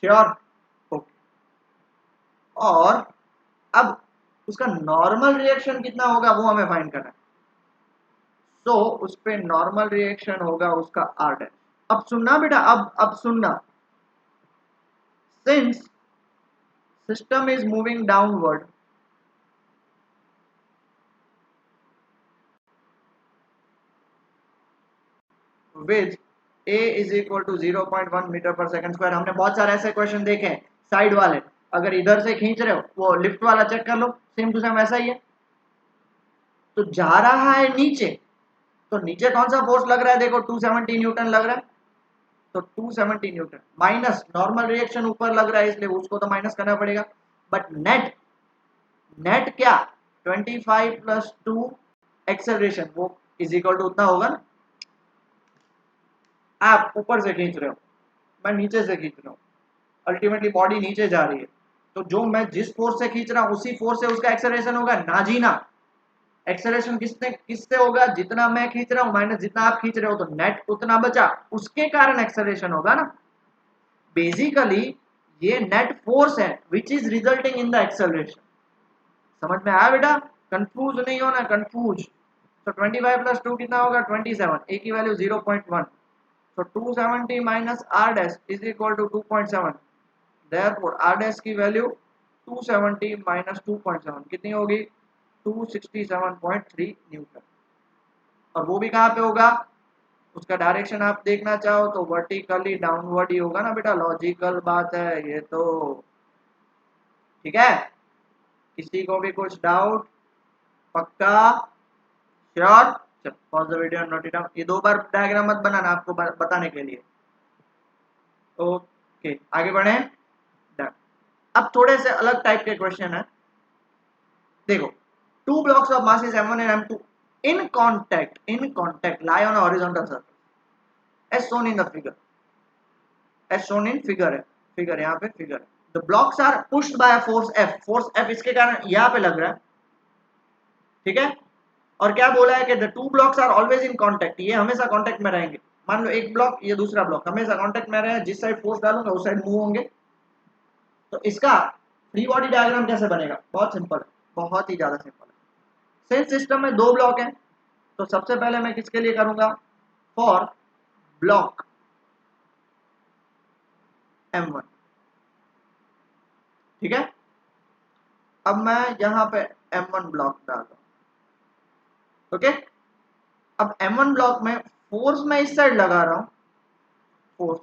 S1: श्योर? ओके। और अब उसका नॉर्मल रिएक्शन कितना होगा वो हमें फाइंड करना है। तो उस पे नॉर्मल रिएक्शन होगा उसका r डैश। अब सुनना बेटा, अब सुनना, since system is moving downward with a is equal to 0.1 metre पर सेकंड स्क्वायर। हमने बहुत सारे ऐसे क्वेश्चन देखे हैं साइड वाले, अगर इधर से खींच रहे हो वो लिफ्ट वाला चेक कर लो, सेम टू सेम ऐसा ही है। तो जा रहा है नीचे, तो नीचे कौन सा फोर्स लग रहा है? देखो 270 न्यूटन लग रहा है, तो 270 न्यूटन माइनस नॉर्मल रिएक्शन ऊपर लग रहा है, इसलिए उसको तो माइनस करना पड़ेगा। बट नेट, नेट क्या 25 + 2 एक्सेलरेशन, वो इज इक्वल टू उतना होगा ना। आप ऊपर से खींच रहे हो, मैं नीचे से खींच रहा हूँ, अल्टीमेटली बॉडी नीचे जा रही है, तो जो मैं जिस फोर्स से खींच रहा हूँ उसी फोर्स से उसका एक्सेलरेशन होगा ना जी ना। एक्सेलरेशन किससे होगा? जितना मैं खींच रहा हूँ माइनस जितना आप खींच रहे हो, तो नेट उतना बचा, उसके कारण एक्सेलरेशन होगा ना। बेसिकली ये नेट फोर्स है which is resulting in the acceleration. समझ में आया बेटा? कंफ्यूज नहीं होना, कंफ्यूज। तो 25 + 2 कितना होगा 27, ए की value 0.1, so 270 minus r dash is equal to 2.7, therefore r dash की वैल्यू 270 minus 2.7 कितनी होगी 267.3 न्यूटन। और वो भी कहाँ पे होगा? उसका डायरेक्शन आप देखना चाहो तो वर्टिकली डाउनवर्ड ही होगा ना बेटा, लॉजिकल बात है ये तो। ठीक है, किसी को भी कुछ डाउट? पक्का? श्योर? चलो pause the video and note it down. ये 2 बार डायग्राम मत बनाना, आपको बताने के लिए। ओके आगे बढ़े। डन। अब थोड़े से अलग टाइप के क्वेश्चन है। देखो, 2 blocks of masses m1 and m2 in contact lie on a horizontal surface as shown in the figure, as shown in figure है, फिगर यहाँ पे फिगर है। the blocks are pushed by a force f, force f इसके कारण यहाँ पे लग रहा है। ठीक है, और क्या बोला है कि the two blocks are always in contact, ये हमेशा कांटेक्ट में रहेंगे। मान लो एक ब्लॉक ये दूसरा ब्लॉक हमेशा कांटेक्ट में रहे, जिस साइड फोर्स डालूंगा उस साइड मूव होंगे। तो इसका फ्री बॉडी डायग्राम कैसे बनेगा? बहुत सिंपल है, बहुत ही ज्यादा सिंपल है। सेम सिस्टम में 2 ब्लॉक हैं, तो सबसे पहले मैं किसके लिए करूंगा? For block m1। ठीक है, अब मैं यहां पे m1 ब्लॉक डाल दूं। ओके, अब M1 ब्लॉक में फोर्स मैं इस साइड लगा रहा हूं, फोर्स,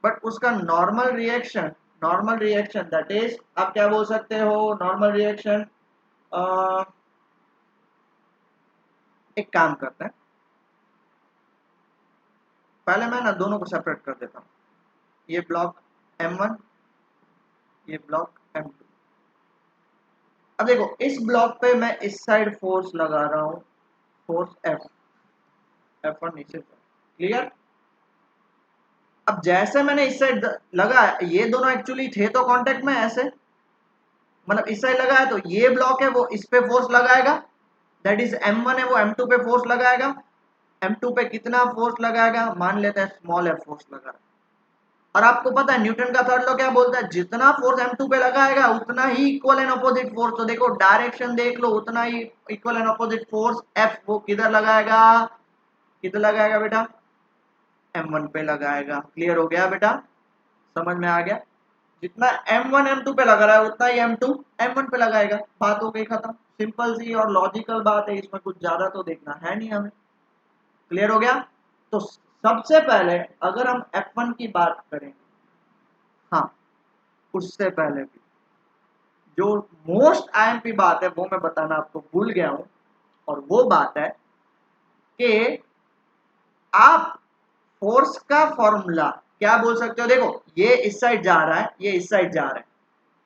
S1: बट उसका नॉर्मल रिएक्शन दैट इज, आप क्या बोल सकते हो, नॉर्मल रिएक्शन, एक काम करते हैं, पहले मैं ना दोनों को सेपरेट कर देता हूं, ये ब्लॉक M1, ये ब्लॉक M2। अब देखो इस ब्लॉक पे मैं इस साइड फोर्स लगा रहा हूं, फोर्स F1 नीचे, क्लियर। अब जैसे मैंने इस साइड लगा, ये दोनों एक्चुअली थे तो कांटेक्ट में ऐसे, मतलब इस साइड लगा है तो ये ब्लॉक है वो इस पे फोर्स लगाएगा, दैट इज M1 है वो M2 पे फोर्स लगाएगा। M2 पे कितना फोर्स लगाएगा, मान लेते हैं स्मॉल f फोर्स लगा रहा है। और आपको पता है न्यूटन का थर्ड लॉ क्या बोलता है, जितना फोर्स M2 पे लगाएगा उतना ही इक्वल एंड अपोजिट फोर्स, तो देखो डायरेक्शन देख लो, उतना ही equal and opposite force F वो किधर लगाएगा, किधर लगाएगा बेटा, M1 पे लगाएगा। क्लियर हो गया बेटा, समझ में आ गया, जितना M1 M2 पे लगा रहा है उतना ही M2 M1 पे लगाएगा, बात हो गई खत्म। सिंपल सी और लॉजिकल बात है, इसमें कुछ ज्यादा तो देखना है नहीं हमें। क्लियर हो गया। तो सबसे पहले अगर हम F1 की बात करें, हाँ उससे पहले भी जो मोस्ट आईएमपी बात है वो मैं बताना आपको भूल गया हूं, और वो बात है कि आप फोर्स का फॉर्मूला क्या बोल सकते हो, देखो ये इस साइड जा रहा है, ये इस साइड जा रहा है,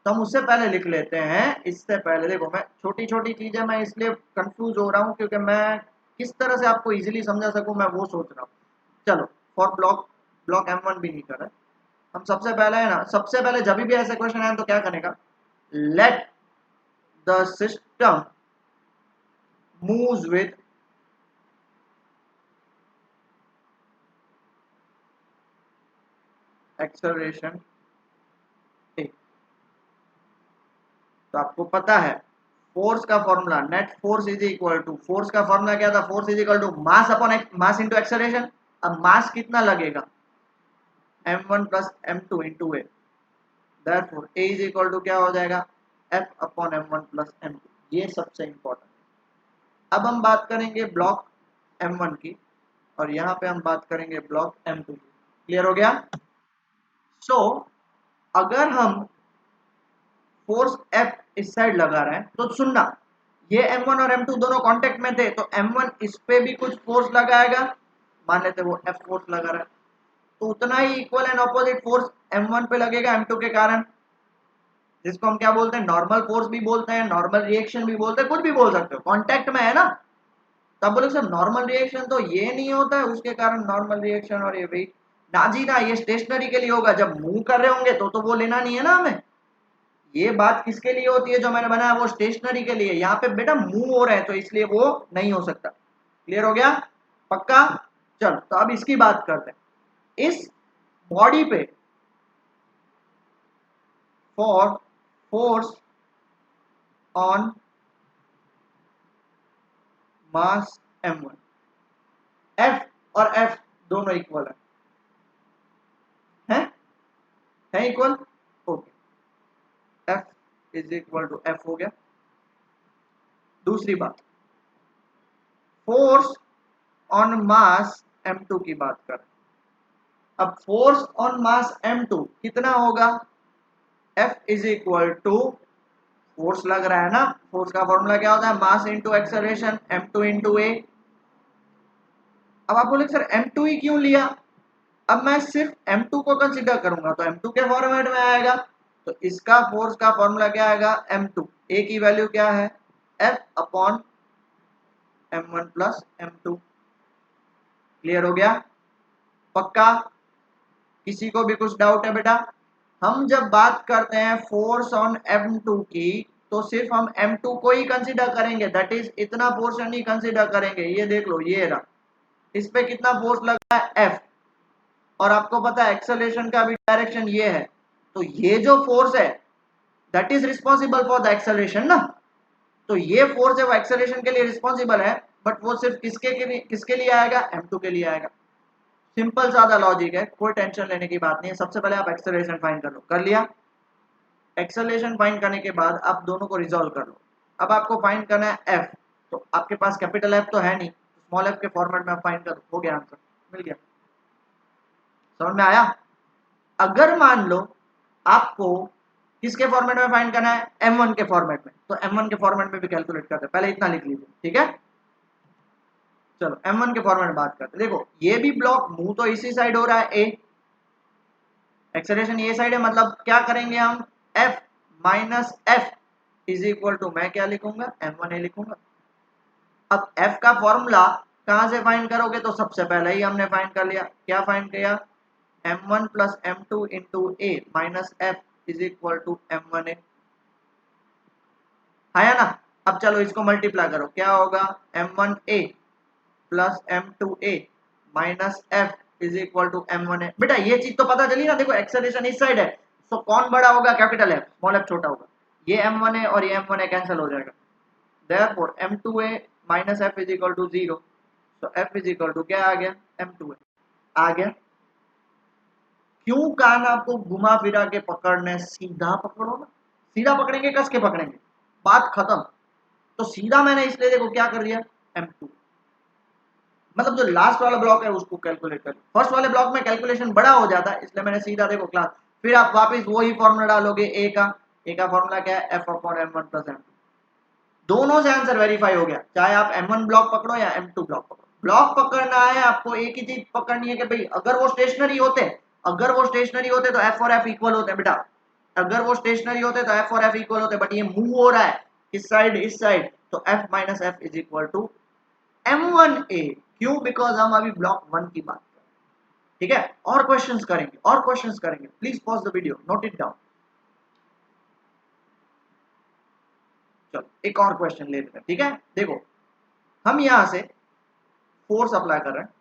S1: तो हम उससे पहले लिख लेते हैं, इससे पहले देखो मैं छोटी छोटी चीजें मैं इसलिए कंफ्यूज हो रहा हूं क्योंकि मैं किस तरह से आपको इजीली समझा सकूं मैं वो सोच रहा हूं। चलो फॉर ब्लॉक, ब्लॉक M1 भी नहीं कर रहा, हम सबसे पहले है ना, सबसे पहले जब भी ऐसे क्वेश्चन आए तो क्या करेगा, let the system moves with acceleration A. तो आपको पता है फोर्स का formula, net force is equal to, force का फॉर्मूला क्या था, force is equal to mass upon mass into acceleration. अब मास कितना लगेगा, M1 plus M2 into A, therefore A is equal to क्या हो जाएगा, F upon M1 plus M2। ये सबसे इंपॉर्टेंट। अब हम बात करेंगे ब्लॉक M1 की, और यहाँ पे हम बात करेंगे ब्लॉक M2 की। क्लियर हो गया। सो अगर हम फोर्स F इस साइड लगा रहे हैं तो सुनना, ये M1 और M2 दोनों कांटेक्ट में थे, तो M1 इस पे भी कुछ फोर्स लगाएगा, मान लेते वो F फोर्स लगा रहा है, तो उतना ही equal and opposite force M1 पे लगेगा M2 के कारण, जिसको हम क्या बोलते हैं, नॉर्मल फोर्स भी बोलते हैं, नॉर्मल रिएक्शन भी बोलते हैं, कुछ भी बोल सकते हो, कांटेक्ट में है ना। तब बोले सर नॉर्मल रिएक्शन तो ये नहीं होता है, उसके कारण नॉर्मल रिएक्शन, और ये वेट ना जी ना, ये स्टेशनरी के लिए होगा, जब मूव कर रहे होंगे तो वो लेना नहीं है ना हमें। ये बात किसके लिए होती है, जो मैंने बनाया वो स्टेशनरी के लिए, यहाँ पे बेटा मूव हो रहे हैं तो इसलिए वो नहीं हो सकता। क्लियर हो गया, पक्का। चलो तो अब इसकी बात करते हैं, इस बॉडी पे for force on mass M1, F और F दोनों इक्वल है equal, okay, F is equal to F हो गया। दूसरी बात, फोर्स ऑन मास M2 की बात करें, अब फोर्स ऑन मास M2 कितना होगा, F is equal to, force लग रहा है ना, फोर्स का फॉर्मूला क्या होता है, mass into acceleration M2 into A. अब आप बोले सर M2 ही क्यों लिया, अब मैं सिर्फ M2 को कंसीडर करूंगा तो M2 के फॉर्मेट में आएगा, तो इसका फोर्स का फॉर्मूला क्या आएगा, M2, ए की वैल्यू क्या है, F upon M1 plus M2। Clear हो गया, पक्का, किसी को भी कुछ डाउट है बेटा। हम जब बात करते हैं फोर्स ऑन M2 की, तो सिर्फ हम M2 को ही कंसीडर करेंगे, दैट इज इतना पोर्शन ही कंसीडर करेंगे। ये देख लो, ये रहा, इस पे कितना फोर्स लगा है F, और आपको पता है एक्सेलरेशन का भी डायरेक्शन ये है, तो ये जो फोर्स है that is responsible for the acceleration ना, तो ये फोर्स है वो एक्सेलरेशन के लिए रिस्पॉन्सिबल है, बट वो सिर्फ किसके लिए आएगा, M2 के लिए आएगा। सिंपल सादा लॉजिक है, कोई टेंशन लेने की बात नहीं है। सबसे पहले आप एक्सेलरेशन फाइंड कर लो, कर लिया, एक्सेलरेशन फाइंड करने के बाद आप दोनों को रिजॉल्व कर लो। अब आपको फाइंड करना है F, तो आपके पास कैपिटल F तो है नहीं, स्मॉल एफ के फॉर्मेट में आप फाइंड कर, हो गया आंसर, मिल गया। समझ में आया? अगर मान लो आपको किसके फॉर्मेट में फाइंड करना है, M1 के फॉर्मेट में, तो M1 के फॉर्मेट में भी कैलकुलेट करते हैं, पहले इतना लिख लीजिए, ठीक है। चलो M1 के फॉर्मेट में बात करते हैं। देखो ये भी ब्लॉक मूव तो इसी साइड हो रहा है, ए एक्सेलरेशन ये साइड है, मतलब क्या करेंगे हम, F minus F is equal to, मैं क्या लिखूंगा, M1A लिखूंगा। अब F का फॉर्मूला कहां से फाइंड करोगे, तो सबसे पहले ही हमने फाइंड कर लिया, क्या फाइंड किया, M1 plus M2 into A minus F is equal to M1A, आया ना। अब चलो इसको मल्टीप्लाई करो, क्या होगा, M1A plus M2A minus F is equal to M1A। बेटा ये चीज तो पता चली ना, देखो एक्सेलरेशन इस साइड है, तो कौन बड़ा होगा, कैपिटल F, स्मॉल f छोटा होगा, ये M1A और ये M1A कैंसिल हो जाएगा, therefore M2A minus F is equal to 0, तो F इज इक्वल टू क्या आ गया, M2A आ गया। क्यों कान आपको घुमा फिरा के पकड़ने, सीधा पकड़ो ना, सीधा पकड़ेंगे, कस के पकड़ेंगे, बात खत्म। तो सीधा मैंने इसलिए देखो क्या कर दिया, M2, मतलब जो लास्ट वाला ब्लॉक है उसको कैलकुलेट कर, फर्स्ट वाले ब्लॉक में कैलकुलेशन बड़ा हो जाता है, इसलिए मैंने सीधा देखो क्लास, फिर आप वापस वही फॉर्मूला डालोगे, ए का फॉर्मूला क्या है, F upon M1 plus M2, दोनों से आंसर वेरीफाई हो गया, चाहे आप M1 ब्लॉक पकड़ो या M2 ब्लॉक पकड़ो। ब्लॉक पकड़ना है आपको, एक ही चीज पकड़नी है कि भाई अगर वो स्टेशनरी होते, तो F और F इक्वल होते हैं बेटा, अगर वो स्टेशनरी होते तो F और F इक्वल होते, बट ये मूव हो रहा है इस साइड, तो F minus F is equal to M1A। क्यों, बिकॉज हम अभी ब्लॉक 1 की बात कर रहे हैं, ठीक है। और क्वेश्चंस करेंगे, please pause the video, note it down. चलो एक और क्वेश्चन ले लेते हैं, ठीक है। देखो हम यहां से फोर्स अप्लाई कर रहे हैं,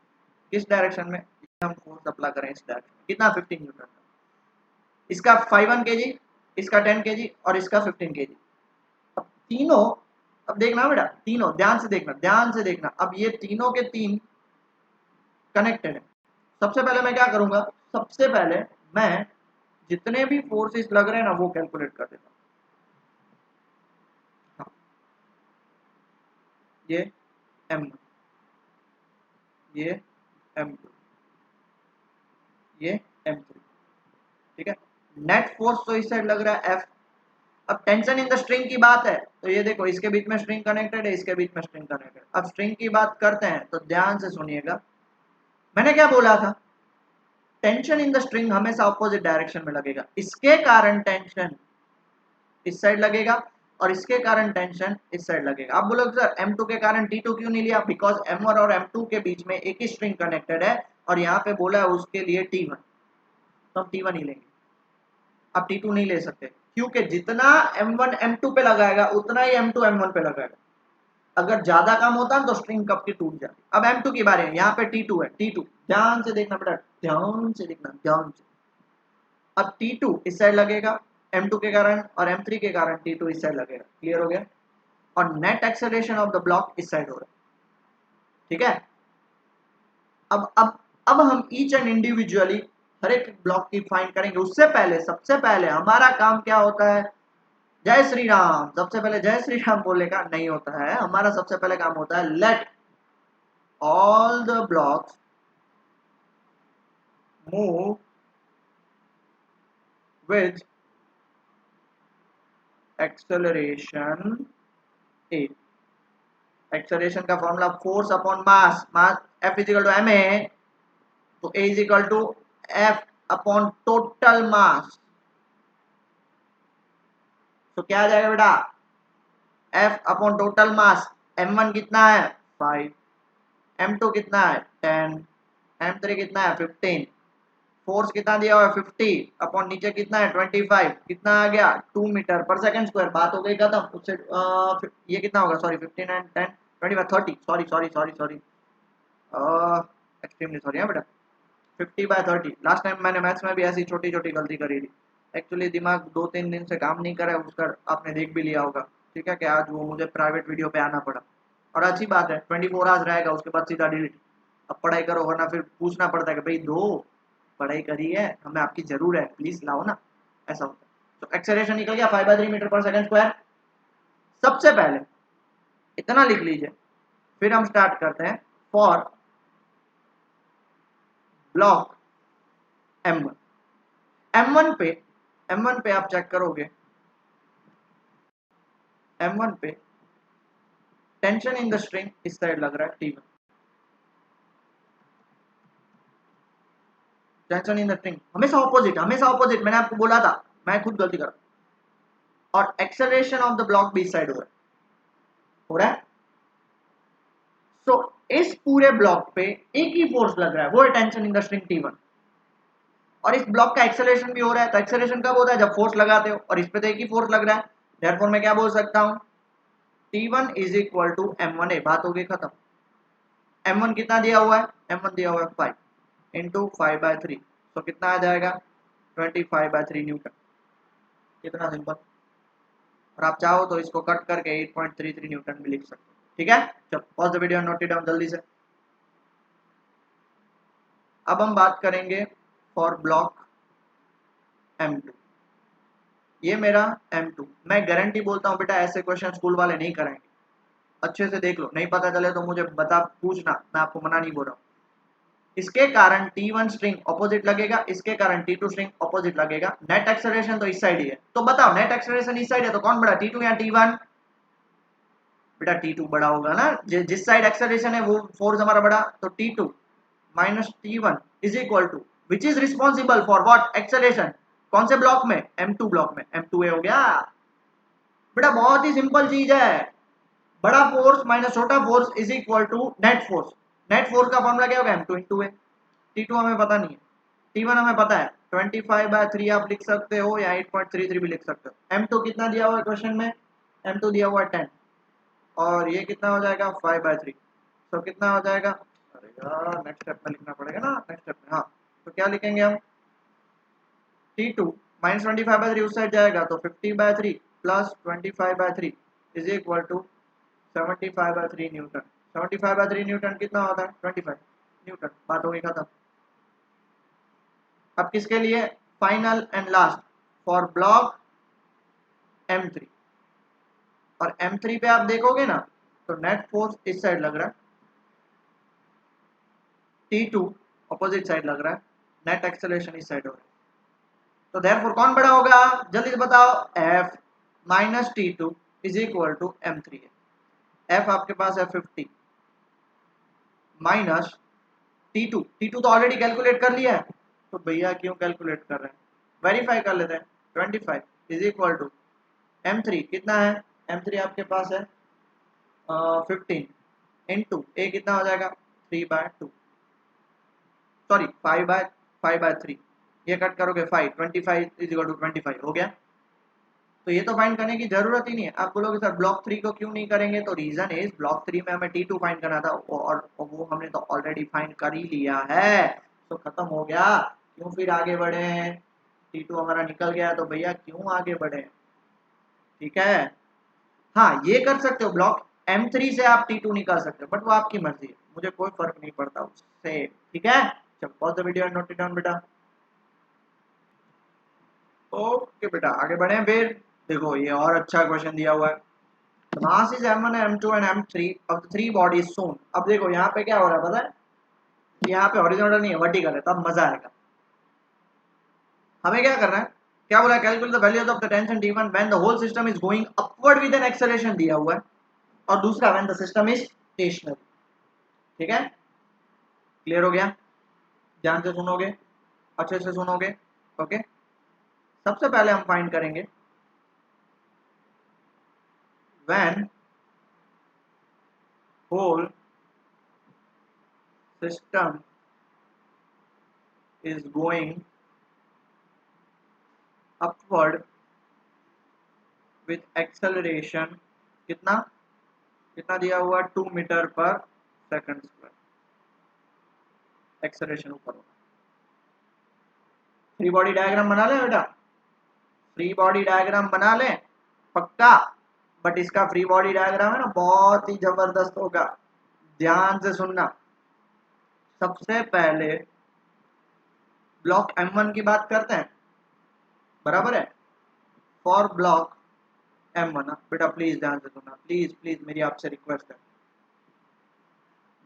S1: किस डायरेक्शन में, हम फोर्स अप्लाई करें इस डायरेक्शन में, कितना 15 न्यूटन, इसका 51 केजी, इसका 10 केजी और इसका 15 केजी। अब तीनों, अब देखना बेटा, तीनों ध्यान से देखना, अब ये तीनों के तीन कनेक्टेड है। सबसे पहले मैं क्या करूंगा, सबसे पहले मैं जितने भी फोर्सेस लग रहे हैं ना वो कैलकुलेट कर देता हूं। हाँ, ये M1, ये M2, ये M3, ठीक है। नेट फोर्स तो इस साइड लग रहा है F। अब टेंशन इन द स्ट्रिंग की बात है, तो ये देखो इसके बीच में स्ट्रिंग कनेक्टेड है, इसके बीच में स्ट्रिंग कनेक्टेड। अब स्ट्रिंग की बात करते हैं तो ध्यान से सुनिएगा, मैंने क्या बोला था, टेंशन इन द स्ट्रिंग हमेशा ऑपोजिट डायरेक्शन में लगेगा, इसके कारण टेंशन इस साइड लगेगा और इसके कारण टेंशन इस साइड लगेगा। आप बोलोगे सर M2 के कारण T2 क्यों नहीं लिया, बिकॉज M1 और M2 के बीच में एक ही स्ट्रिंग कनेक्टेड है और यहाँ पे बोला है उसके लिए T1, तो हम T1 ही लेंगे, आप T2 नहीं ले सकते, क्योंकि जितना M1 M2 पे लगाएगा उतना ही M2 M1 पे लगाएगा। अगर ज्यादा काम होता है तो स्ट्रिंग कब की टूट जाती। अब M2 की बारे में, यहाँ पे T2 है, T2 ध्यान से देखना बेटा, ध्यान से देखना, ध्यान से। अब T2 इस साइड लगेगा M2 के कारण और M3 के कारण T2 इस साइड लगेगा, क्लियर हो गया। और net acceleration of the block इस साइड हो रहा है, ठीक है। अब हम ईच एंड इंडिविजुअली हर एक ब्लॉक की फाइंड करेंगे। उससे पहले सबसे पहले हमारा काम क्या होता है, जय श्री राम, सबसे पहले जय श्री राम बोलने का नहीं होता है, हमारा सबसे पहले काम होता है let all the blocks move with acceleration A. Acceleration का formula force upon mass, mass F is equal to ma, तो A is equal to F upon total mass, तो क्या आ जाएगा बेटा, F अपॉन टोटल मास। M1 कितना है 5, M2 कितना है 10, M3 कितना है 15, फोर्स कितना दिया हुआ है 50 अपॉन नीचे कितना है 25, कितना आ गया 2 मीटर पर सेकंड स्क्वायर, बात हो गई खत्म। उससे ये कितना होगा, sorry 15 and 10 25 30, sorry extremely sorry है बेटा, 50/30। लास्ट टाइम मैंने मैथ्स में भी ऐसी छोटी छोटी गलती करी थी, एक्चुअली दिमाग 2-3 दिन से काम नहीं करे, उसका आपने देख भी लिया होगा, ठीक है, कि आज वो मुझे प्राइवेट वीडियो पे आना पड़ा। और अच्छी बात है 24 आवर्स रहेगा, उसके बाद सीधा डिलीट। अब पढ़ाई करो, वरना फिर पूछना पड़ता है कि भाई दो पढ़ाई करी है, हमें आपकी जरूर है, प्लीज लाओ ना, ऐसा होता है। तो एक्सेलरेशन निकल गया 5/3 मीटर पर सेकंड स्क्वायर। सबसे पहले इतना लिख लीजिए, फिर हम स्टार्ट करते हैं फॉर ब्लॉक M1। M1 पे आप चेक करोगे, M1 पे टेंशन इन द स्ट्रिंग इस साइड लग रहा है T1। Tension in the string हमेशा ऑपोजिट, मैंने आपको बोला था, मैं खुद गलती कर, और acceleration of the block B side हो रहा है। सो इस पूरे ब्लॉक पे एक ही फोर्स लग रहा है, वो है tension in the string T1। और इस ब्लॉक का एक्सेलरेशन भी हो रहा है, तो एक्सेलरेशन कब होता है, जब फोर्स लगाते हो, और इस पे तो एक ही फोर्स लग रहा है। देयरफॉर मैं क्या बोल सकता हूं, T1 is equal to M1A। बात हो गई खत्म। M1 कितना दिया हुआ है, M1 दिया हुआ है 5 इंटू 5/3, तो कितना आ जाएगा 25/3 न्यूटन। कितना सिंपल। और आप चाहो तो इसको कट करके 8.33 न्यूटन भी लिख सकते हो। ठीक है, चलो pause the video, note it down जल्दी से। अब हम बात करेंगे फॉर ब्लॉक M2। ये मेरा M2। मैं गारंटी बोलता हूँ बेटा, ऐसे क्वेश्चन स्कूल वाले नहीं कराएंगे। अच्छे से देख लो, नहीं पता चले तो मुझे बता, पूछना, मैं आपको मना नहीं बोल रहा हूँ। इसके कारण T1 स्ट्रिंग ऑपोजिट लगेगा, इसके कारण T2 स्ट्रिंग ऑपोजिट लगेगा। नेट एक्सेलरेशन तो इस साइड ही है, तो बताओ नेट एक्सेलरेशन इस साइड है तो कौन बड़ा, T2 या T1? बेटा T2 बड़ा होगा ना, जिस साइड एक्सेलरेशन है वो फोर्स हमारा बड़ा, तो T2 minus T1 is equal to which is responsible for what, acceleration. कौन से ब्लॉक में, M2 ब्लॉक में, M2A हो गया। बेटा बहुत ही सिंपल चीज है, बड़ा फोर्स माइनस छोटा force is equal to net force. Net force का फॉर्मूला क्या होगा, M2 इंटू A। T2 हमें पता नहीं है, T1 हमें पता है, 25/3 आप लिख सकते हो या 8.33 भी लिख सकते हो। M2 कितना दिया हुआ है क्वेश्चन में, M2 दिया हुआ है 10, और ये कितना हो जाएगा 5/3, तो कितना हो जाएगा, अरे यार नेक्स्ट स्टेप में लिखना पड़ेगा ना, नेक्स्ट स्टेप में। हाँ, तो क्या लिखेंगे हम, T2 माइनस 25/3 उस साइड जाएगा तो 50/3 plus 25/3 is equal to 75/3 newton. 75/3 newton कितना होता है, 25 न्यूटन। बात हो गई खत्म। अब किसके लिए, final and last for block M3। और M3 पे आप देखोगे ना, तो नेट फोर्स इस साइड लग रहा है, T2 अपोजिट साइड लग रहा है, नेट एक्सेलरेशन इस साइड हो रहा है। तो देयरफॉर कौन बड़ा होगा, जल्दी से बताओ, F minus T2 is equal to M3 है। F आपके पास है 50 माइनस T2 तो ऑलरेडी कैलकुलेट कर लिया है, तो भैया क्यों कैलकुलेट कर रहे हैं, वेरीफाई कर लेते हैं। 25 इज इक्वल टू M3 कितना है, M3 आपके पास है 15 इंटू A कितना हो जाएगा 3/2, सॉरी 5/3, ये कट करोगे 5, 25 इज इक्वल टू 25 हो गया। तो ये तो फाइंड करने की जरूरत ही नहीं है। आप बोलोगे सर ब्लॉक 3 को क्यों नहीं करेंगे, तो रीजन इज ब्लॉक 3 में हमें T2 फाइंड करना था, और वो हमने तो ऑलरेडी फाइंड कर ही लिया है, तो खत्म हो गया। क्यों फिर आगे बढ़े, T2 हमारा निकल गया, तो भैया क्यों आगे बढ़े। ठीक है, हाँ ये कर सकते हो, ब्लॉक M3 से आप T2 निकाल सकते हो, बट वो आपकी मर्जी है, मुझे कोई फर्क नहीं पड़ता उससे। ठीक है, चलो pause the video and note it down बेटा। ओके बेटा आगे बढ़े फिर। देखो ये और अच्छा क्वेश्चन दिया हुआ है, mass is M1 M2 and M3 of the three bodies shown। अब देखो यहाँ पे क्या हो रहा है पता है, यहाँ पे हॉरिजॉन्टल नहीं है, वर्टिकल है, तब मजा आएगा। हमें क्या करना है, क्या बोला, calculate the values of the tension T1 when the whole system is going upward with an acceleration दिया हुआ है, और दूसरा when the system is stationary. ठीक है, क्लियर हो गया, ध्यान से सुनोगे, अच्छे से सुनोगे। ओके, सबसे पहले हम फाइंड करेंगे when whole system is going upward with acceleration कितना कितना दिया हुआ 2 मीटर पर सेकंड स्क्वायर, एक्सेलरेशन ऊपर होगा। फ्री बॉडी डायग्राम बना लें बेटा, फ्री बॉडी डायग्राम बना लें पक्का, बट इसका फ्री बॉडी डायग्राम है ना बहुत ही जबरदस्त होगा, ध्यान से सुनना। सबसे पहले ब्लॉक M1 की बात करते हैं, बराबर है, फॉर ब्लॉक M1 बेटा प्लीज ध्यान से सुनना, प्लीज प्लीज मेरी आपसे रिक्वेस्ट है।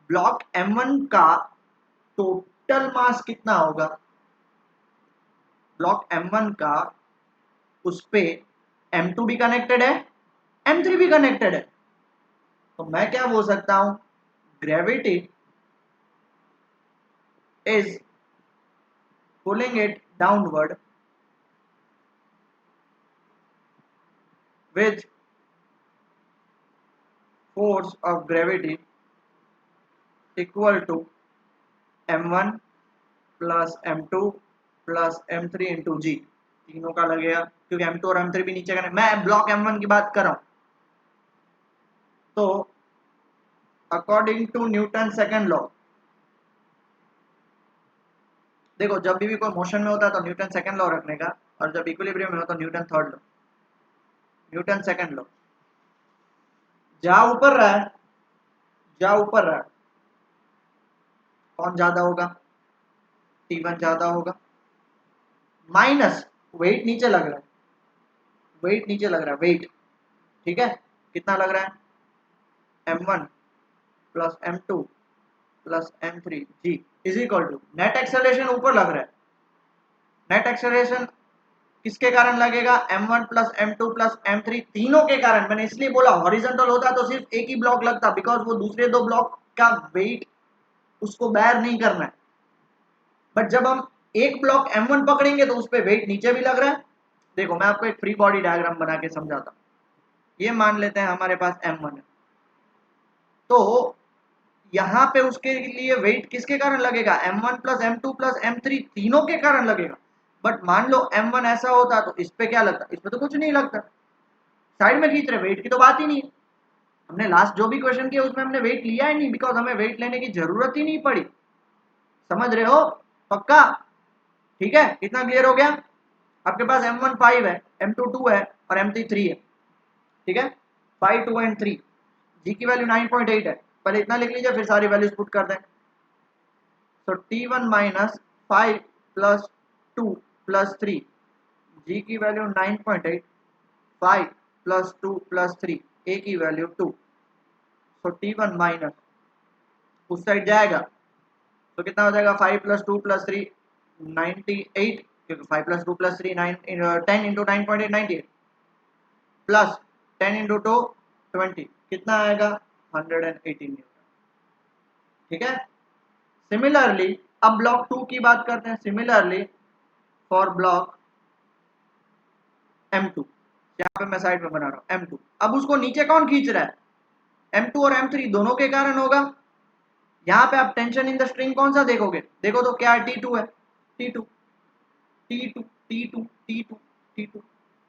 S1: ब्लॉक M1 का टोटल मास कितना होगा? ब्लॉक M1 का उस पे M2 भी कनेक्टेड है, M3 भी कनेक्टेड है, तो मैं क्या बोल सकता हूं? Gravity is pulling it downward with force of gravity equal to m1 plus m2 plus m3 into G, तीनों का लगेगा क्योंकि m2 और m3 भी नीचे का, मैं ब्लॉक m1 की बात कर रहा हूं। तो according to Newton second law, देखो जब भी कोई मोशन में होता है तो न्यूटन सेकंड लॉ रखने का, और जब इक्विलिब्रियम में हो तो Newton third law. Newton second law, जहां ऊपर रहा है, जहां ऊपर रहा है कौन ज्यादा होगा? T1 ज्यादा होगा, माइनस वेट नीचे लग रहा है, वेट नीचे लग रहा है, वेट, ठीक है, कितना लग रहा है? m1 plus m2 plus m3 g is equal to net acceleration ऊपर लग रहा है। नेट एक्सेलरेशन किसके कारण लगेगा? m1 plus m2 plus m3 तीनों के कारण। मैंने इसलिए बोला हॉरिजॉन्टल होता तो सिर्फ एक ही ब्लॉक लगता, बिकॉज वो दूसरे दो ब्लॉक का वेट उसको बेयर नहीं करना है। बट जब हम एक ब्लॉक m1 पकड़ेंगे तो उस पर वेट नीचे भी लग रहा है। देखो मैं आपको एक फ्री बॉडी डायग्राम बना के समझाता हूँ। ये मान लेते हैं हमारे पास m1 है, तो यहाँ पे उसके लिए वेट किसके कारण लगेगा? m1 plus m2 plus m3 तीनों के कारण लगेगा। बट मान लो m1 ऐसा होता तो इस पे क्या लगता? इस पे तो कुछ नहीं लगता, साइड में खींच रहे, वेट की तो बात ही नहीं है। हमने लास्ट जो भी क्वेश्चन किया उसमें हमने वेट लिया ही नहीं, बिकॉज हमें वेट लेने की जरूरत ही नहीं पड़ी। समझ रहे हो? पक्का? ठीक है, इतना क्लियर हो गया? आपके पास m1 5 है, m2 2 है और m3 3 है, ठीक है, 5 2 एंड 3, जी की वैल्यू 9.8 है। पहले इतना लिख लीजिए फिर सारी वैल्यूज पुट कर दें। तो T1 माइनस 5 प्लस 2 प्लस 3, जी की वैल्यू 9.8, 5 प्लस 2 प्लस 3, ए की वैल्यू 2। तो T1 माइनस उस साइड जाएगा तो कितना हो जाएगा? 5 प्लस 2 प्लस 3 98, क्योंकि 5 plus 2 plus 3 10 into 9.8 98 plus 10 into 2 20, कितना आएगा? 118 न्यूटन, ठीक है। सिमिलरली अब ब्लॉक 2 की बात करते हैं। सिमिलरली फॉर ब्लॉक M2, यहाँ पे मैं साइड में बना रहा हूँ M2, अब उसको नीचे कौन खींच रहा है? M2 और M3 दोनों के कारण होगा। यहाँ पे आप टेंशन इन द स्ट्रिंग कौन सा देखोगे? देखो तो क्या है? T2 है, T2 T2 T2 T2 T2।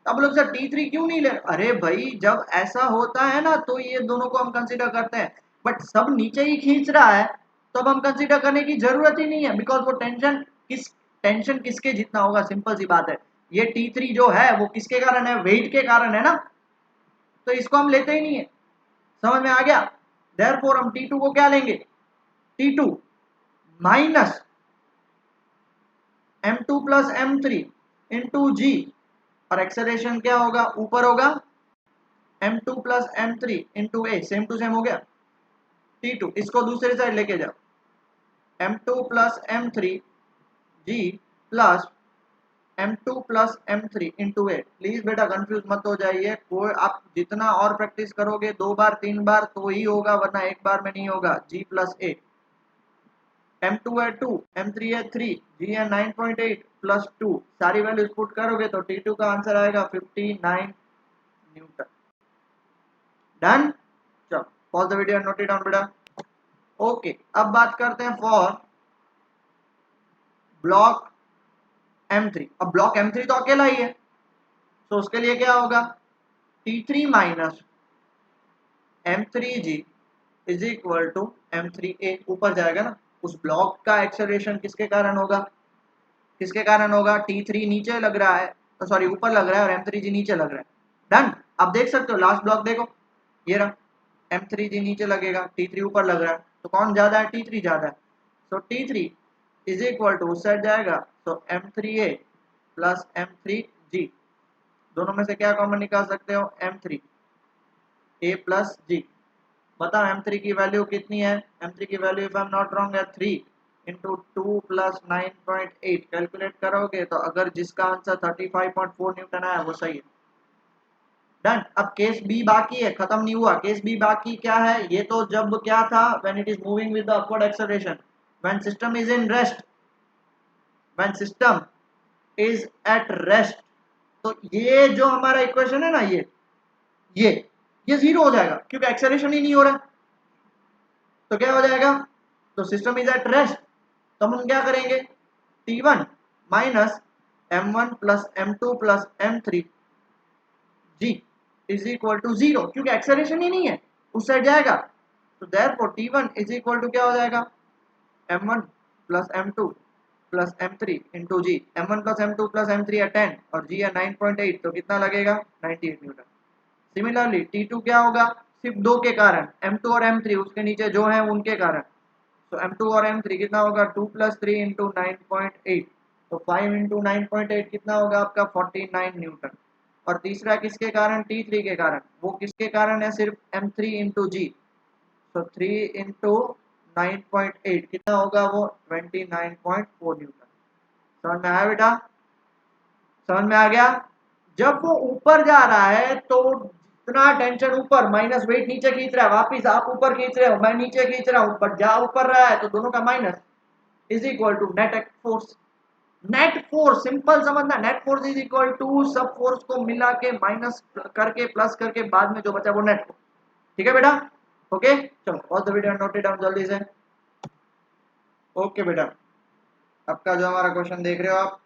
S1: अब लोग सर T3 क्यों नहीं ले? अरे भाई जब ऐसा होता है ना तो ये दोनों को हम कंसीडर करते हैं, बट सब नीचे ही खींच रहा है तो अब हम कंसीडर करने की जरूरत ही नहीं है, बिकॉज वो टेंशन किसके जितना होगा? सिंपल सी बात है, ये T3 जो है वो किसके कारण है? वेट के कारण है ना, तो इसको हम लेते ही नहीं है। समझ में आ गया? देयरफॉर हम T2 को क्या लेंगे? T2 minus M2 plus M3 into जी, और एक्सेलरेशन क्या होगा? ऊपर होगा M2 plus M3 into a, same to same हो गया। T2 इसको दूसरी साइड लेके जाओ, M2 plus M3 g plus M2 plus M3 into a. Please बेटा कंफ्यूज मत हो जाइए, कोई आप जितना और प्रैक्टिस करोगे 2 बार 3 बार तो ही होगा, वरना एक बार में नहीं होगा। जी प्लस ए, M2 है 2, M3 है 3, G है 9.8 प्लस 2, सारी वैल्यूज पुट करोगे तो T2 का आंसर आएगा 59 न्यूटन। डन? चलो pause the video, note it down बेटा। ओके, अब बात करते हैं फॉर ब्लॉक M3। अब ब्लॉक M3 तो अकेला ही है, तो उसके लिए क्या होगा? T3 minus M3G is equal to M3A, ऊपर जाएगा ना। उस ब्लॉक का एक्सेलरेशन किसके कारण होगा? किसके कारण होगा? T3 नीचे लग रहा है, सॉरी ऊपर लग रहा है, और M3G नीचे लग रहा है। डन? आप देख सकते हो लास्ट ब्लॉक, देखो ये रहा, M3G नीचे लगेगा, T3 ऊपर लग रहा है, तो कौन ज्यादा है? T3 ज्यादा है। तो T3 इज इक्वल टू उस साइड जाएगा तो M3A प्लस M3G, दोनों में से क्या कॉमन निकाल सकते हो? M3 A प्लस G, बताओ M3 की वैल्यू कितनी है? M3 की value if I am not wrong है 3 इंटू 2 प्लस 9.8। कैलकुलेट करोगे तो अगर जिसका आंसर 35.4 न्यूटन आया वो सही है। डन। अब केस बी बाकी है, खत्म नहीं हुआ। केस बी बाकी क्या है? ये तो जब क्या था, when it is moving with the upward acceleration, when system is in rest, when system is at rest. तो ये जो हमारा इक्वेशन है ना, ये ये जीरो हो जाएगा क्योंकि एक्सेलरेशन ही नहीं हो रहा। तो क्या हो जाएगा? तो सिस्टम इज एट रेस्ट, तो हम क्या करेंगे? T1 minus M1 plus M2 plus M3 g is equal to zero, क्योंकि एक्सेलरेशन ही नहीं है, उस साइड जाएगा। तो therefore T1 is equal to क्या हो जाएगा? M1 plus M2 plus M3 into G. M1 plus M2 plus M3 है 10 और जी है 9.8, तो कितना लगेगा? 98 न्यूटन। सिमिलरली T2 क्या होगा? सिर्फ दो के कारण, M2 और M3, उसके नीचे जो है उनके कारण। तो M2 और M3 कितना होगा? 2 प्लस 3 इंटू 9.8, तो 5 इंटू 9.8 कितना होगा आपका? 49 न्यूटन। और तीसरा किसके कारण? T3 के कारण। वो किसके कारण है? सिर्फ M3 इंटू जी। तो 3 इंटू 9.8 कितना होगा? वो 29.4 न्यूटन। समझ में आया बेटा? समझ में आ गया? जब वो ऊपर जा रहा है तो जितना टेंशन ऊपर, माइनस वेट नीचे खींच रहा है, वापिस आप ऊपर खींच रहे हो, मैं नीचे खींच रहा हूं, बट जा ऊपर रहा है तो दोनों का minus is equal to net force. Net force simple समझना, net force is equal to सब फोर्स को मिला के माइनस करके प्लस करके बाद में जो बचा वो नेट फोर्स। ठीक है बेटा? ओके, चलो all the video note it down जल्दी से। ओके बेटा, आपका जो हमारा क्वेश्चन देख रहे हो आप,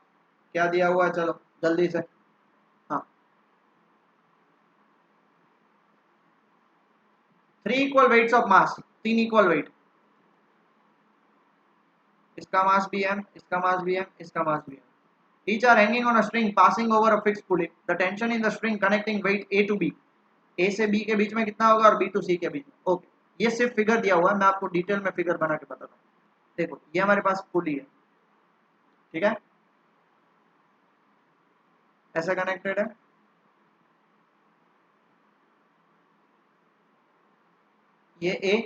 S1: क्या दिया हुआ है, चलो जल्दी से। हाँ, 3 equal weights of mass, 3 equal weight, इसका मास भी m, इसका मास भी m, इसका मास भी m। Each are hanging on a string passing over a fixed pulley. The tension in the string connecting weight A to B, A से B के बीच में कितना होगा और B to C के बीच में। ओके, ये सिर्फ फिगर दिया हुआ है, मैं आपको डिटेल में फिगर बना के बताता हूँ। देखो ये हमारे पास पुली है, ठीक है, ऐसा कनेक्टेड है। ये A,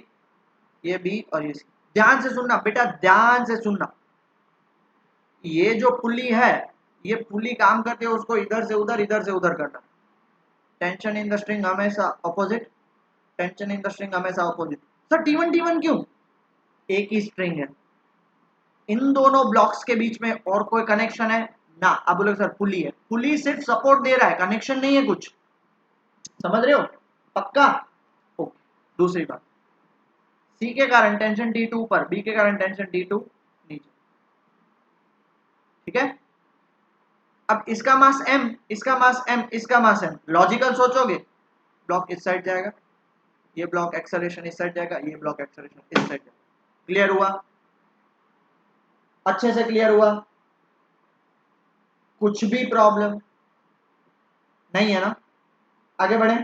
S1: ये B और ये C। ध्यान से सुनना बेटा, ध्यान से सुनना। ये जो पुली है, ये पुली काम करती है उसको इधर से उधर, इधर से उधर करना। टेंशन इन द स्ट्रिंग हमेशा opposite, tension in the string हमेशा अपोजिट। सर T1 T1 क्यों? एक ही स्ट्रिंग है, इन दोनों ब्लॉक्स के बीच में और कोई कनेक्शन है ना? आप बोलोगे सर पुली है, पुली सिर्फ सपोर्ट दे रहा है, कनेक्शन नहीं है कुछ। समझ रहे हो? पक्का? ओके, दूसरी बात, सी के कारण टेंशन T2 ऊपर, बी के कारण टेंशन T2 नीचे, ठीक है। अब इसका मास m, इसका मास m, इसका मास m, लॉजिकल सोचोगे, ब्लॉक इस साइड जाएगा, ये ब्लॉक एक्सेलरेशन इस साइड जाएगा, ये ब्लॉक एक्सेलरेशन इस साइड जाएगा। क्लियर हुआ? अच्छे से क्लियर हुआ? कुछ भी प्रॉब्लम नहीं है ना? आगे बढ़े?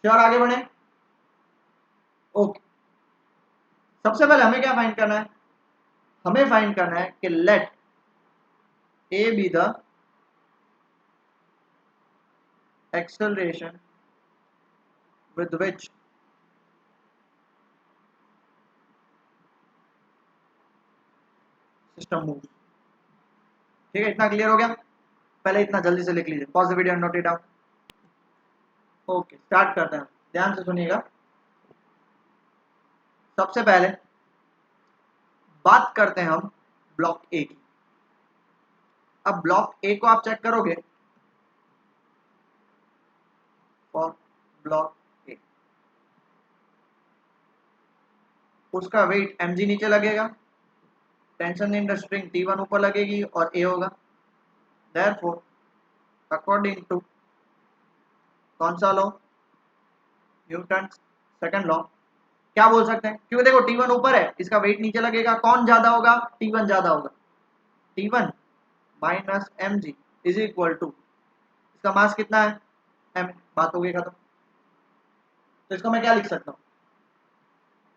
S1: श्योर आगे बढ़े? ओके, सबसे पहले हमें क्या फाइंड करना है? हमें फाइंड करना है कि let a be the acceleration with which system moves। ठीक है, इतना क्लियर हो गया? पहले इतना जल्दी से लिख लीजिए, pause the video and note it down. Okay, start करते हैं, ध्यान से सुनिएगा। सबसे पहले बात करते हैं हम ब्लॉक ए की। अब ब्लॉक ए को आप चेक करोगे, फॉर ब्लॉक ए उसका वेट mg नीचे लगेगा, tension in the string T1 ऊपर लगेगी और ए होगा। देयरफॉर अकॉर्डिंग टू कौन सा लॉ? Newton second law. क्या बोल सकते हैं? क्योंकि देखो T1 ऊपर है, इसका वेट नीचे लगेगा, कौन ज्यादा होगा? T1 ज्यादा होगा। T1 minus mg is equal to, इसका मास कितना है? m, बात हो गई खत्म। तो इसको मैं क्या लिख सकता हूँ?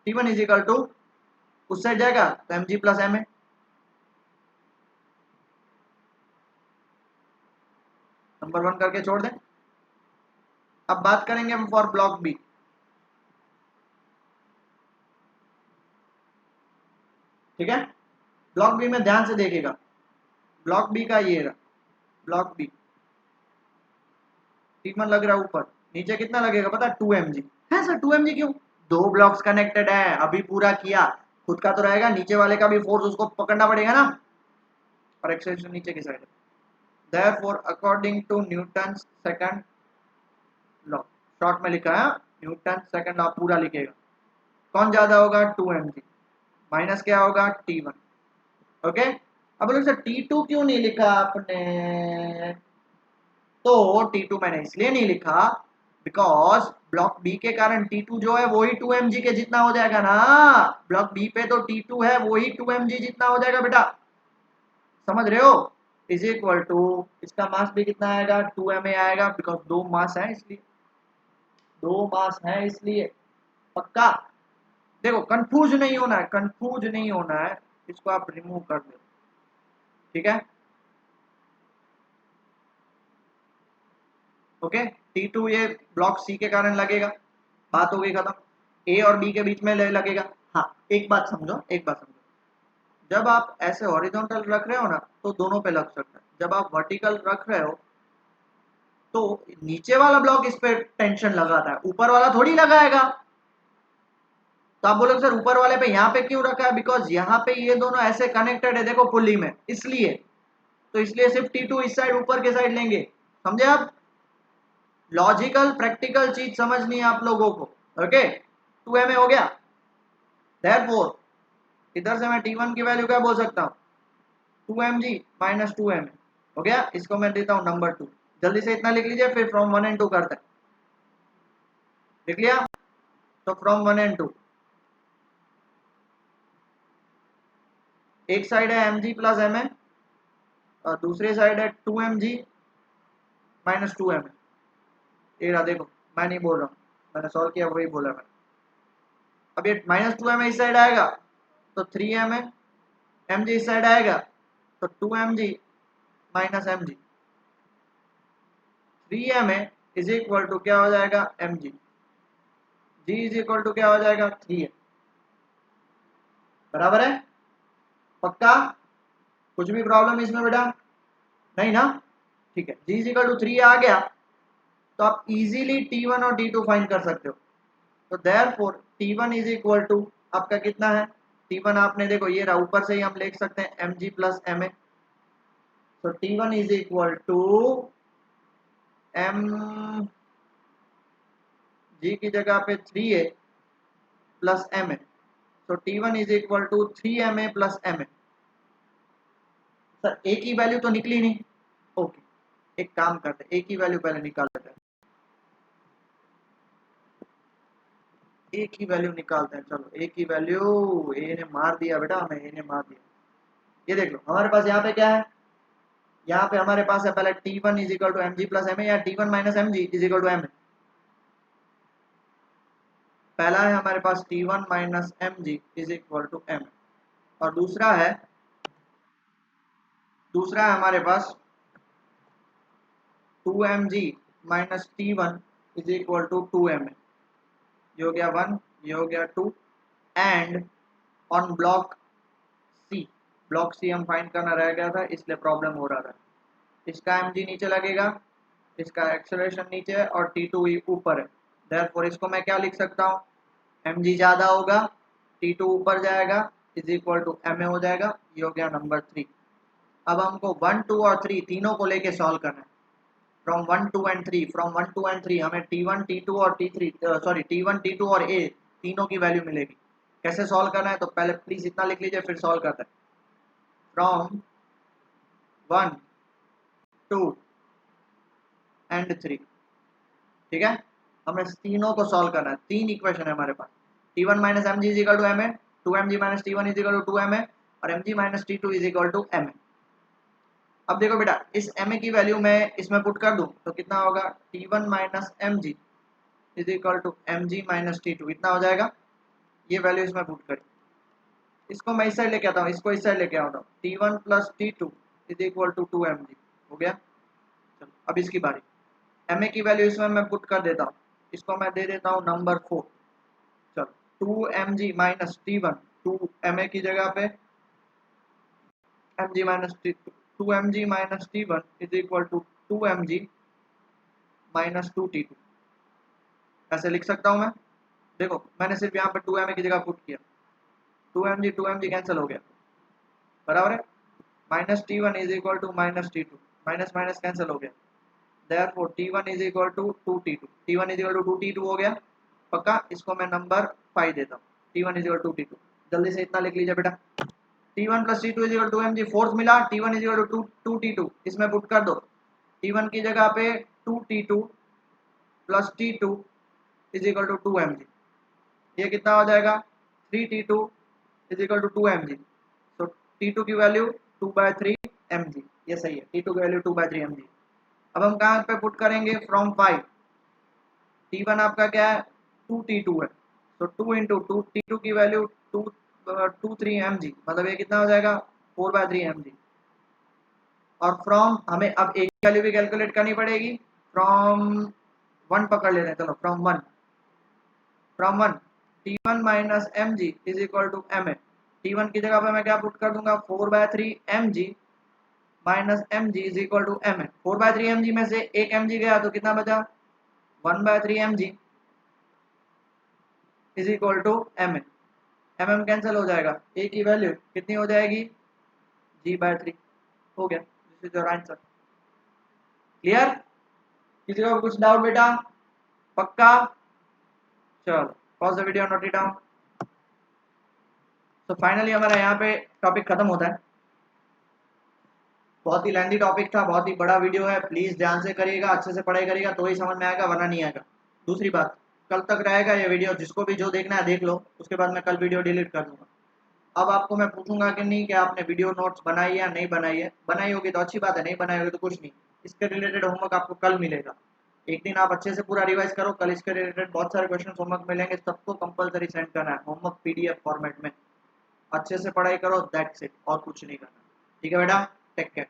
S1: T1 इज इक्वल टू, उस साइड जाएगा तो mg प्लस m है, नंबर 1 करके छोड़ दें। अब बात करेंगे हम फॉर ब्लॉक बी। ठीक है। ब्लॉक बी में ध्यान से देखिएगा, ब्लॉक बी का ये रहा, ब्लॉक बी T1 लग रहा है ऊपर, नीचे कितना लगेगा पता है 2mg है सर। 2mg क्यों? दो ब्लॉक्स कनेक्टेड है, अभी पूरा किया, खुद का तो रहेगा, नीचे वाले का भी फोर्स उसको पकड़ना पड़ेगा ना, और एक्सेलरेशन नीचे की साइड है। Therefore according to Newton second law, short में लिखा है न्यूटन सेकंड लॉ, पूरा लिखेगा, कौन ज्यादा होगा 2mg, माइनस क्या होगा T1। ओके, अब बोलो सर T2 क्यों नहीं लिखा आपने? तो T2 मैंने इसलिए नहीं लिखा बिकॉज ब्लॉक बी के कारण T2 जो है वही 2mg के जितना हो जाएगा ना, ब्लॉक बी पे तो T2 है वही 2mg जितना हो जाएगा बेटा, समझ रहे हो? इज इक्वल टू, इसका मास भी कितना आएगा 2ma आएगा, बिकॉज दो मास है इसलिए, दो मास है इसलिए, पक्का। देखो कंफ्यूज नहीं होना है, कंफ्यूज नहीं होना है, इसको आप रिमूव कर दो, ठीक है। ओके, T2 ये ब्लॉक सी के कारण लगेगा, बात हो गई खत्म। ए और बी के बीच में लगेगा। हाँ, एक बात समझो, एक बात समझो, जब आप ऐसे हॉरिजॉन्टल रख रहे हो ना तो दोनों पे लग सकता है, जब आप वर्टिकल रख रहे हो तो नीचे वाला ब्लॉक इस पे टेंशन लगाता है, ऊपर वाला थोड़ी लगाएगा। तो आप बोलोगे सर ऊपर वाले पे यहाँ पे क्यों रखा है? बिकॉज यहाँ पे ये दोनों ऐसे कनेक्टेड है देखो पुल्ली में, इसलिए, तो इसलिए सिर्फ T2 इस साइड ऊपर के साइड लेंगे, समझे आप? लॉजिकल प्रैक्टिकल चीज समझनी है आप लोगों को। ओके, 2ma हो गया, देयरफॉर इधर से मैं T1 की वैल्यू क्या बोल सकता हूँ 2mg माइनस 2ma हो गया, इसको मैं देता हूँ नंबर 2, जल्दी से इतना लिख लीजिए, फिर फ्रॉम 1 एंड 2 करते हैं, लिख लिया? तो फ्रॉम 1 एंड 2, एक साइड है mg प्लस ma और दूसरी साइड है 2mg माइनस 2ma, ये रहा देखो, मैं नहीं बोल रहा हूँ, मैंने सॉल्व किया वही बोला मैंने। अब ये माइनस 2ma इस साइड आएगा तो 3ma, mg इस साइड आएगा तो 2mg minus mg, 3ma is equal to क्या हो जाएगा mg, g is equal to क्या हो जाएगा 3 बराबर है, पक्का? कुछ भी प्रॉब्लम इसमें बेटा? नहीं ना? ठीक है, g इज इक्वल टू 3 आ गया तो आप इजीली T1 और T2 फाइंड कर सकते हो। तो therefore T1 is equal to आपका कितना है, T1 आपने देखो ये रहा, ऊपर से ही हम लिख सकते हैं mg प्लस ma, तो T1 is equal to m g की जगह पे 3a प्लस ma, तो T1 is equal to 3ma plus ma। Sir A की वैल्यू तो निकली नहीं, ओके, एक काम करते हैं, ए की वैल्यू पहले निकाल लेते हैं, ए की वैल्यू निकालते हैं, चलो ए की वैल्यू, ए ने मार दिया बेटा हमें, ए ने मार दिया। ये देख लो हमारे पास यहाँ पे क्या है, यहाँ पे हमारे पास है पहले T1 is equal to m g plus m a, या T1 minus m g is equal to m a. पहला है हमारे पास T1 minus m g is equal to m a, और दूसरा है हमारे पास 2mg minus T1 is equal to 2ma, ये हो गया 1, ये हो गया 2, and on block C, block C हम फाइंड करना रह गया था इसलिए प्रॉब्लम हो रहा था, इसका mg नीचे लगेगा, इसका एक्सेलरेशन नीचे है और T2 ऊपर है, देयरफॉर इसको मैं क्या लिख सकता हूँ, mg ज़्यादा होगा, T2 ऊपर जाएगा, इज इक्वल टू ma हो जाएगा, ये हो गया नंबर 3। अब हमको 1, 2 और 3 तीनों को लेके सॉल्व करना है, फ्रॉम 1, 2 एंड 3, फ्रॉम 1, 2 एंड 3 हमें T1, T2 और T3 सॉरी T1, T2 और A तीनों की वैल्यू मिलेगी। कैसे सॉल्व करना है, तो पहले प्लीज इतना लिख लीजिए फिर सॉल्व करते हैं, फ्रॉम 1, 2 एंड 3, ठीक है। हमें तीनों को सॉल्व करना है, तीन इक्वेशन है हमारे पास, T1 minus m g is equal to m a, 2mg minus T1 is equal to 2ma और mg minus T2 is equal to ma। अब देखो बेटा इस ma की वैल्यू मैं इसमें पुट कर दूं तो कितना होगा, T1 minus mg is equal to mg minus T2, इतना हो जाएगा, ये वैल्यू इसमें पुट करी, इसको मैं इस साइड लेके आता हूँ, इसको इस साइड लेके आता हूँ, T1 plus T2 is equal to 2mg हो गया। चलो अब इसकी बारी, ma की वैल्यू इसमें मैं पुट कर देता हूँ, इसको मैं दे देता हूँ नंबर 4, चलो 2mg माइनस T1 2ma की जगह पे mg minus T 2mg minus t1 is equal to 2mg minus 2t2। ऐसे लिख सकता हूँ मैं। देखो मैंने सिर्फ यहाँ पे 2m की जगह पुट किया, 2mg कैंसिल हो गया, बराबर है। Minus t1 is equal to minus t2, minus minus cancel हो गया, therefore t1 is equal to 2t2, t1 is equal to 2t2 हो गया पक्का। इसको मैं नंबर 5 देता हूँ, t1 is equal to 2t2। जल्दी से इतना लिख लीजिए बेटा, t1 plus t2 is equal to mg, force मिला, t1 is equal to 2t2, इसमें पुट कर दो, t1 की जगह पे 2t2 plus t2 is equal to 2mg, ये कितना हो जाएगा 3t2 is equal to 2mg। तो t2 की वैल्यू 2/3 mg, ये सही है, t2 की वैल्यू 2/3 mg। अब हम कहाँ पे पुट करेंगे, फ्रॉम 5, t1 आपका क्या है 2t2 है, तो 2 इंटू 2 t2 की वैल्यू 223 mg, मतलब ये कितना हो जाएगा 4/3 mg। और फ्रॉम हमें अब एक वैल्यू भी कैलकुलेट करनी पड़ेगी, फ्रॉम 1 पकड़ लेते हैं, चलो from 1 t1 minus mg is equal to ma। t1 की जगह पे मैं क्या पुट कर दूंगा 4/3 mg minus mg is equal to ma। 4/3 mg में से एक mg गया तो कितना बचा 1/3 mg is equal to mm। mm cancel हो जाएगा, a की वैल्यू कितनी हो जाएगी g/3, हो गया। This is your answer. Clear? किसी को कुछ डाउट बेटा? पक्का? चलो pause the video, note it down. तो फाइनली हमारा यहाँ पे टॉपिक खत्म होता है। बहुत ही लेंथी टॉपिक था, बहुत ही बड़ा वीडियो है, प्लीज ध्यान से करिएगा, अच्छे से पढ़ाई करिएगा तो ही समझ में आएगा, वरना नहीं आएगा। दूसरी बात, कल तक रहेगा ये वीडियो, जिसको भी जो देखना है देख लो, उसके बाद मैं कल वीडियो डिलीट कर दूंगा। अब आपको मैं पूछूंगा कि नहीं कि आपने वीडियो नोट्स बनाई या नहीं बनाई है, बनाई होगी तो अच्छी बात है, नहीं बनाई होगी तो कुछ नहीं। इसके रिलेटेड होमवर्क आपको कल मिलेगा, एक दिन आप अच्छे से पूरा रिवाइज करो, कल इसके रिलेटेड बहुत सारे क्वेश्चन होमवर्क मिलेंगे, सबको कंपलसरी सेंड करना है होमवर्क पीडीएफ फॉर्मेट में। अच्छे से पढ़ाई करो, दैट्स इट, और कुछ नहीं करना। ठीक है बेटा, टेक केयर।